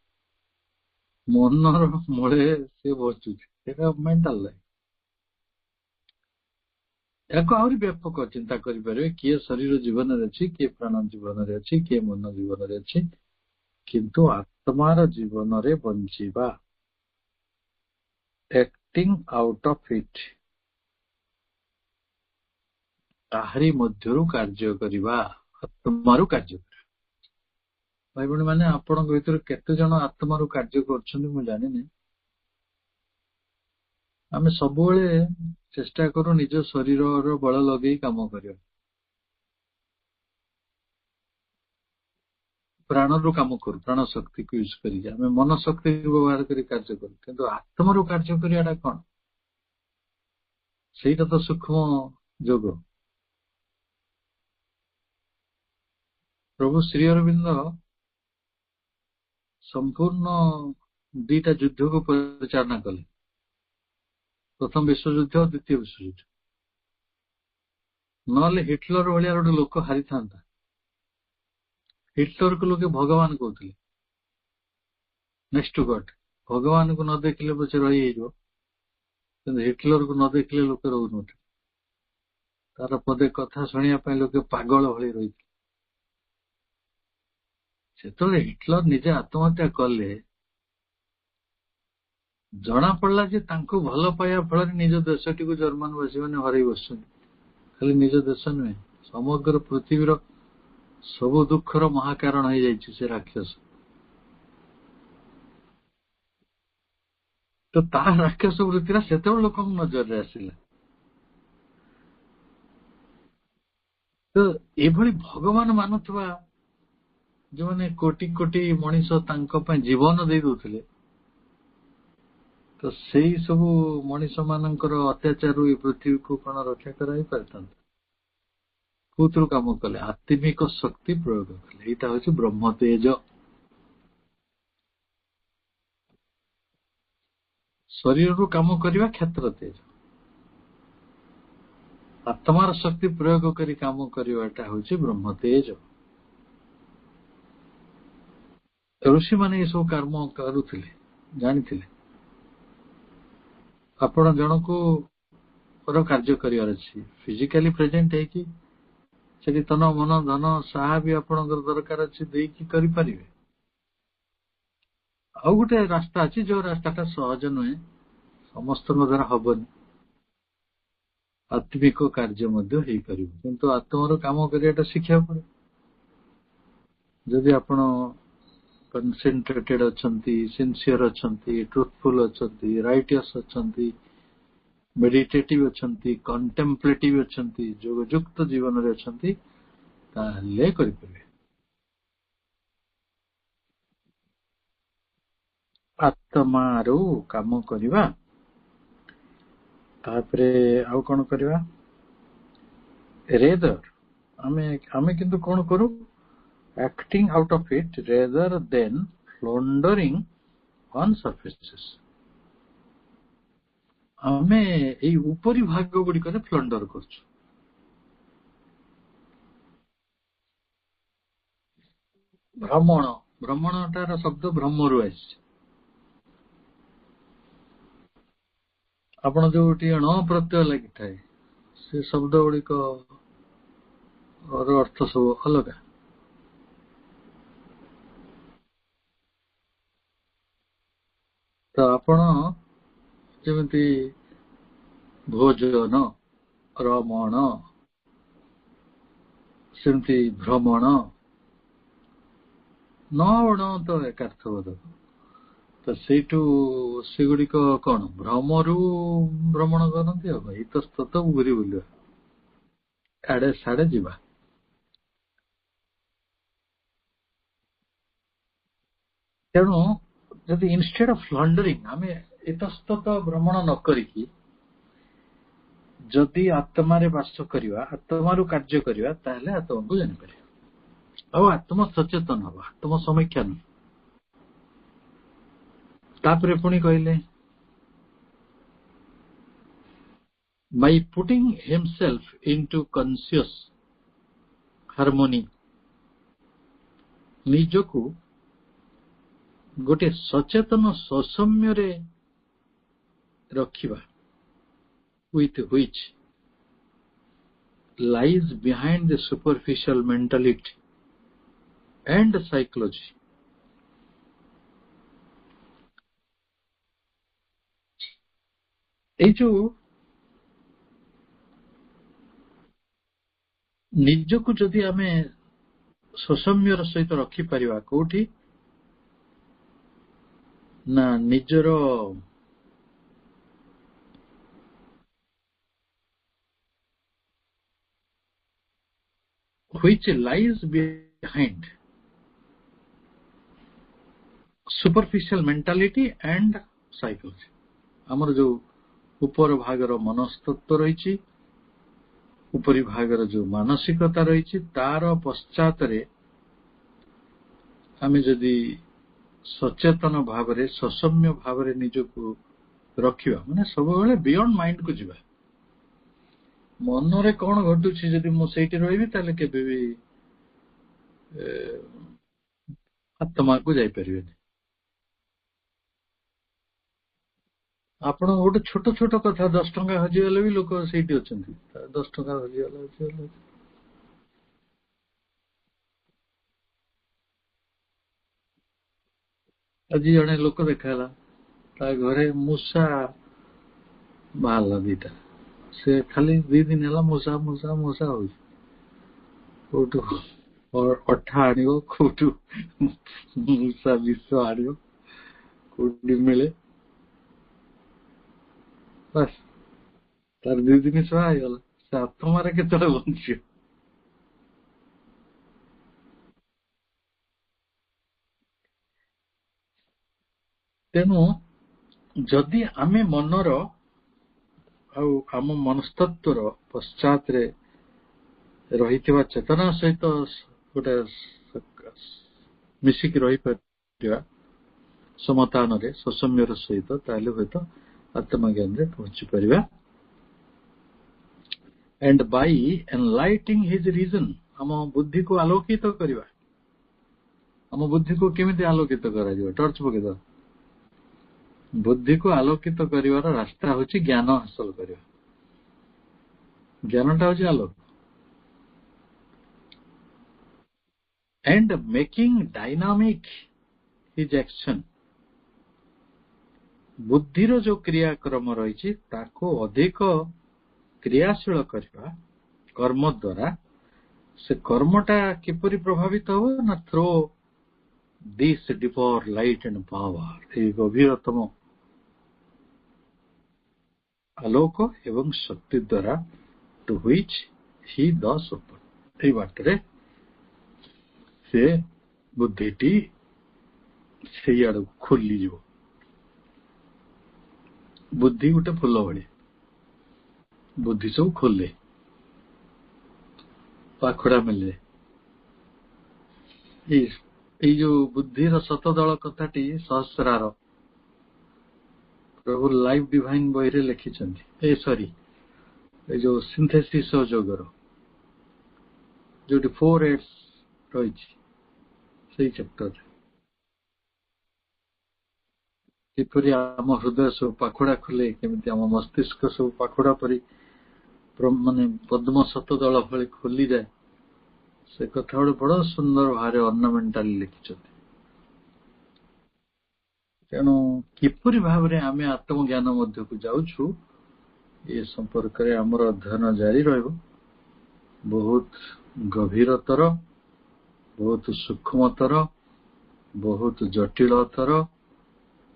ମନର ମୂଳେ ସେ ବସୁଛି, ସେଇଟା ମେଣ୍ଟାଲ ଲାଇଫ। ଏହାକୁ ଆହୁରି ବ୍ୟାପକ ଚିନ୍ତା କରିପାରିବେ, କିଏ ଶରୀର ଜୀବନରେ ଅଛି, କିଏ ପ୍ରାଣ ଜୀବନରେ ଅଛି, କିଏ ମନ ଜୀବନରେ ଅଛି, କିନ୍ତୁ ଆତ୍ମାର ଜୀବନରେ ବଞ୍ଚିବା, acting out of it, ତାହାରି ମଧ୍ୟରୁ କାର୍ଯ୍ୟ କରିବା, ଆତ୍ମାରୁ କାର୍ଯ୍ୟ କରିବା। ଭାଇ ଭଉଣୀ ମାନେ, ଆପଣଙ୍କ ଭିତରୁ କେତେ ଜଣ ଆତ୍ମାରୁ କାର୍ଯ୍ୟ କରୁଛନ୍ତି ମୁଁ ଜାଣିନି। ଆମେ ସବୁବେଳେ ଚେଷ୍ଟା କରୁ ନିଜ ଶରୀରର ବଳ ଲଗେଇ କାମ କରିବା, ପ୍ରାଣରୁ କାମ କରୁ, ପ୍ରାଣ ଶକ୍ତିକୁ ୟୁଜ କରିକି ଆମେ ମନ ଶକ୍ତିକୁ ବ୍ୟବହାର କରି କାର୍ଯ୍ୟ କରୁ, କିନ୍ତୁ ଆତ୍ମାରୁ କାର୍ଯ୍ୟ କରିବାଟା କଣ? ସେଇଟା ତ ସୂକ୍ଷ୍ମ ଯୋଗ। ପ୍ରଭୁ ଶ୍ରୀ ଅରବିନ୍ଦ ସମ୍ପୂର୍ଣ୍ଣ ଦିଟା ଯୁଦ୍ଧକୁ ପରିଚାଳନା କଲେ, ପ୍ରଥମ ବିଶ୍ୱଯୁଦ୍ଧ, ଦ୍ୱିତୀୟ ବିଶ୍ୱଯୁଦ୍ଧ। ନହେଲେ ହିଟଲର ଭଳିଆ ଗୋଟେ ଲୋକ ହାରିଥାନ୍ତା। ହିଟଲରକୁ ଲୋକେ ଭଗବାନ କହୁଥିଲେ, ନେକ୍ସଟ ଟୁ ଗଡ୍। ଭଗବାନଙ୍କୁ ନ ଦେଖିଲେ ପଛେ ରହିହେଇଯିବ, କିନ୍ତୁ ହିଟଲରକୁ ନ ଦେଖିଲେ ଲୋକେ ରହୁନଥିଲେ। ତାର ପଦେ କଥା ଶୁଣିବା ପାଇଁ ଲୋକେ ପାଗଳ ଭଳି ରହିଥିଲେ। ସେତେବେଳେ ହିଟଲର ନିଜେ ଆତ୍ମହତ୍ୟା କଲେ, ଜଣା ପଡିଲା ଯେ ତାଙ୍କୁ ଭଲ ପାଇବା ଫଳରେ ନିଜ ଦେଶଟିକୁ ଜର୍ମାନବାସୀ ମାନେ ହରାଇ ବସୁଛନ୍ତି। ଖାଲି ନିଜ ଦେଶ ନୁହେଁ, ସମଗ୍ର ପୃଥିବୀର ସବୁ ଦୁଃଖର ମହାକାରଣ ହେଇଯାଇଛି ସେ ରାକ୍ଷସ। ତ ତା ରାକ୍ଷସ ବୃତ୍ତିଟା ସେତେବେଳେ ଲୋକଙ୍କ ନଜରରେ ଆସିଲା। ତ ଏଭଳି ଭଗବାନ ମାନୁଥିବା ଯୋଉମାନେ କୋଟି କୋଟି ମଣିଷ ତାଙ୍କ ପାଇଁ ଜୀବନ ଦେଇ ଦଉଥିଲେ, ତ ସେଇ ସବୁ ମଣିଷ ମାନଙ୍କର ଅତ୍ୟାଚାରରୁ ଏ ପୃଥିବୀକୁ କଣ ରକ୍ଷା କରାଯାଇ ପାରିଥାନ୍ତା? କୋଉଥିରୁ କାମ କଲେ? ଆତ୍ମିକ ଶକ୍ତି ପ୍ରୟୋଗ କଲେ। ଏଇଟା ହଉଛି ବ୍ରହ୍ମ ତେଜ। ଶରୀରରୁ କାମ କରିବା କ୍ଷେତ୍ର ତେଜ, ଆତ୍ମାର ଶକ୍ତି ପ୍ରୟୋଗ କରି କାମ କରିବାଟା ହଉଛି ବ୍ରହ୍ମ ତେଜ। ଋଷିମାନେ ଏସବୁ କର୍ମ କରୁଥିଲେ, ଜାଣିଥିଲେ। ଆପଣ ଜଣକୁ କାର୍ଯ୍ୟ କରିବାର ଅଛି, ଫିଜିକାଲି ପ୍ରେଜେଣ୍ଟ ହେଇକି ସେଠି ତନ ମନ ଧନ ସାହା ବି ଆପଣଙ୍କର ଦରକାର ଅଛି, ଦେଇକି କରିପାରିବେ। ଆଉ ଗୋଟେ ରାସ୍ତା ଅଛି, ଯୋଉ ରାସ୍ତାଟା ସହଜ ନୁହେଁ, ସମସ୍ତଙ୍କ ଦ୍ୱାରା ହବନି, ଆତ୍ମିକ କାର୍ଯ୍ୟ ମଧ୍ୟ ହେଇପାରିବ, କିନ୍ତୁ ଆତ୍ମାର କାମ କରିବାଟା ଶିଖିବାକୁ ପଡେ। ଯଦି ଆପଣ କନସେନ୍ଟ୍ରେଟେଡ୍ ଅଛନ୍ତି, ସିନସିୟର ଅଛନ୍ତି, ଟ୍ରୁଥଫୁଲ ଅଛନ୍ତି, ରାଇଟିୟସ୍ ଅଛନ୍ତି, ମେଡିଟେଟିଭ ଅଛନ୍ତି, କଣ୍ଟେମ୍ପଲେଟିଭ ଅଛନ୍ତି, ଯୋଗଯୁକ୍ତ ଜୀବନରେ ଅଛନ୍ତି, ତାହେଲେ କରିପାରିବେ। ଆତ୍ମାରୁ କାମ କରିବା, ତାପରେ ଆଉ କଣ କରିବା? ରେଦର ଆମେ କିନ୍ତୁ କଣ କରୁ? acting out of it rather than floundering on surfaces. ଆମେ ଏଇ ଉପରି ଭାଗ ଗୁଡିକରେ ଫ୍ଲଣ୍ଡର କରୁଛୁ। ଭ୍ରମଣଟାର ଶବ୍ଦ ବ୍ରହ୍ମରୁ ଆସିଛି। ଆପଣ ଯୋଉଠି ଣ ପ୍ରତ୍ୟୟ ଲାଗିଥାଏ, ସେ ଶବ୍ଦ ଗୁଡିକ ଅର୍ଥ ସବୁ ଅଲଗା। ତ ଆପଣ ଯେମିତି ଭୋଜନ, ରମଣ, ସେମିତି ଭ୍ରମଣ, ନଅଣତ ଏକାର୍ଥବୋଧକ। ତ ସେଇଠୁ ସେଗୁଡିକ କଣ ଭ୍ରମରୁ ଭ୍ରମଣ କରନ୍ତି ଆଉ ଇତସ୍ତତ ଘୁରି ବୁଲିବା, ଆଡେ ସାଡେ ଯିବା। ତେଣୁ ଯଦି ଇନଷ୍ଟେଡ୍ ଅଫ୍ ପ୍ଲଣ୍ଡରିଂ ଆମେ ଇତସ୍ତତ ଭ୍ରମଣ ନ କରିକି ଯଦି ଆତ୍ମାରେ ବାସ କରିବା, ଆତ୍ମାରୁ କାର୍ଯ୍ୟ କରିବା, ତାହେଲେ ଆତ୍ମାକୁ ଜାଣିପାରିବା ଆଉ ଆତ୍ମ ସଚେତନ ହବା, ଆତ୍ମ ସମୀକ୍ଷା ନୁହେଁ। ତାପରେ ପୁଣି କହିଲେ by putting himself into conscious harmony, ନିଜକୁ ଗୋଟେ ସଚେତନ ସୌମ୍ୟରେ ରଖିବା, with which lies behind the superficial mentality and psychology. এই ଯୋଉ ନିଜକୁ ଯଦି ଆମେ ସୌମ୍ୟର ସହିତ ରଖିପାରିବା, କୋଉଠି ନା ନିଜର which lies behind superficial mentality and psychology. ଆମର ଯୋଉ ଉପର ଭାଗର ମନସ୍ତତ୍ଵ ରହିଛି, ଉପରି ଭାଗର ଯୋଉ ମାନସିକତା ରହିଛି, ତାର ପଶ୍ଚାତରେ ଆମେ ଯଦି ସଚେତନ ଭାବରେ ସୌମ୍ୟ ଭାବରେ ନିଜକୁ ରଖିବା, ମାନେ ସବୁବେଳେ ବିୟଣ୍ଡ ମାଇଣ୍ଡକୁ ଯିବା। ମନରେ କଣ ଘଟୁଛି ଯଦି ମୁଁ ସେଇଠି ରହିବି, ତାହେଲେ କେବେ ବି ଆତ୍ମାକୁ ଯାଇପାରିବେନି। ଆପଣ ଗୋଟେ ଛୋଟ ଛୋଟ କଥା, 10 ଟଙ୍କା ହଜିଗଲେ ବି ଲୋକ ସେଇଠି ଅଛନ୍ତି, 10 ଟଙ୍କା ହଜିଗଲା। ଆଜି ଜଣେ ଲୋକ ଦେଖାହେଲା, ତା ଘରେ ମୂଷା ବାହାରିଲା 2ଟା, ସେ ଖାଲି 2 ଦିନ ହେଲା ମୂଷା ହଉଛି। କୋଉଠୁ ଅଠା ଆଣିବ, କୋଉଠୁ ମୂଷା ବିଷ ଆଣିବ, କୋଉଠି ମିଳେ, ବାସ୍ ତାର 2 ଦିନ ସହା ହେଇଗଲା। ସେ ଆତ୍ମାରେ କେତେଟା ବଞ୍ଚିବ? ତେଣୁ ଯଦି ଆମେ ମନର ଆଉ ଆମ ମନସ୍ତତ୍ୱର ପଶ୍ଚାତରେ ରହିଥିବା ଚେତନା ସହିତ ଗୋଟେ ମିଶିକି ରହିପାରିବା ସମତାନରେ ସୌମ୍ୟର ସହିତ, ତାହେଲେ ହୁଏତ ଆତ୍ମଜ୍ଞାନରେ ପହଞ୍ଚି ପାରିବା। and by enlightening his reason, ଆମ ବୁଦ୍ଧିକୁ ଆଲୋକିତ କରିବା। ଆମ ବୁଦ୍ଧିକୁ କେମିତି ଆଲୋକିତ କରାଯିବ? ଟର୍ଚ୍ଚ ପକେଇଦବା। ବୁଦ୍ଧିକୁ ଆଲୋକିତ କରିବାର ରାସ୍ତା ହଉଛି ଜ୍ଞାନ ହାସଲ କରିବା। ଜ୍ଞାନଟା ହଉଛି ଆଲୋକ। and making dynamic his action, ବୁଦ୍ଧିର ଯୋଉ କ୍ରିୟାକ୍ରମ ରହିଛି ତାକୁ ଅଧିକ କ୍ରିୟାଶୀଳ କରିବା କର୍ମ ଦ୍ୱାରା। ସେ କର୍ମଟା କିପରି ପ୍ରଭାବିତ ହବ ନା through this deeper light and power, এই ଗଭୀରତମ ଆଲୋକ ଏବଂ ଶକ୍ତି ଦ୍ୱାରା to which he thus open, এই ବାଟରେ ସେ ବୁଦ୍ଧିଟି ସେଇ ଆଡକୁ ଖୋଲିଯିବ। ବୁଦ୍ଧି ଗୋଟେ ଫୁଲ ଭଳି, ବୁଦ୍ଧି ସବୁ ଖୋଲେ, ପାଖୁଡା ମିଳେ। ଏଇ ଯୋଉ ବୁଦ୍ଧିର ଶତଦଳ କଥାଟି ସହସ୍ରାର ପ୍ରଭୁ ଲାଇଫ ଡିଭାଇନ ବହିରେ ଲେଖିଛନ୍ତି। ଏଇ ଯୋଉ ସିନ୍ଥେସିସ୍ ଅଫ ଯୋଗର ଯୋଉଠି 4 A's ରହିଛି, ସେଇ ଚାପ୍ଟରରେ କିପରି ଆମ ହୃଦୟ ସବୁ ପାଖୁଡା ଖୋଲେ, କେମିତି ଆମ ମସ୍ତିଷ୍କ ସବୁ ପାଖୁଡା ପରି ମାନେ ପଦ୍ମ ଶତଦଳ ଭଳି ଖୋଲିଯାଏ, ସେ କଥା ଗୋଟେ ବଡ ସୁନ୍ଦର ଭାବରେ ଅର୍ଣ୍ଣାମେଣ୍ଟାଲି ଲେଖିଛନ୍ତି। ତେଣୁ କିପରି ଭାବରେ ଆମେ ଆତ୍ମଜ୍ଞାନ ମଧ୍ୟକୁ ଯାଉଛୁ, ଏ ସମ୍ପର୍କରେ ଆମର ଅଧ୍ୟୟନ ଜାରି ରହିବ। ବହୁତ ଗଭୀରତର, ବହୁତ ସୂକ୍ଷ୍ମତର ବହୁତ ଜଟିଳତର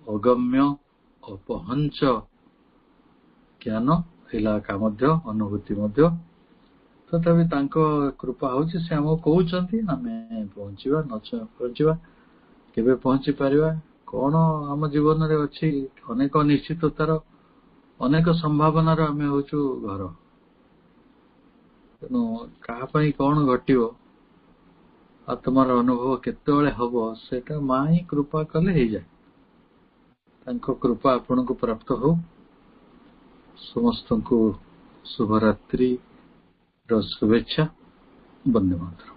ଅଗମ୍ୟ ଅପହଞ୍ଚ ଜ୍ଞାନ ଇଲାକା ମଧ୍ୟ ଅନୁଭୂତି ମଧ୍ୟ, ତଥାପି ତାଙ୍କ କୃପା ହଉଛି ସେ ଆମକୁ କହୁଛନ୍ତି, ଆମେ ପହଞ୍ଚିବା ନ ପହଞ୍ଚିବା, କେବେ ପହଞ୍ଚି ପାରିବା, କଣ ଆମ ଜୀବନରେ ଅଛି ଅନେକ ଅନିଶ୍ଚିତତାର ଅନେକ ସମ୍ଭାବନାର ଆମେ ହଉଛୁ ଘର। ତେଣୁ କାହା ପାଇଁ କଣ ଘଟିବ ଆତ୍ମାର ଅନୁଭବ କେତେବେଳେ ହବ ସେଟା ମା ହିଁ କୃପା କଲେ ହେଇଯାଏ। ତାଙ୍କ କୃପା ଆପଣଙ୍କୁ ପ୍ରାପ୍ତ ହଉ। ସମସ୍ତଙ୍କୁ ଶୁଭରାତ୍ରିର ଶୁଭେଚ୍ଛା। ବନ୍ଦେ ମାତରମ୍।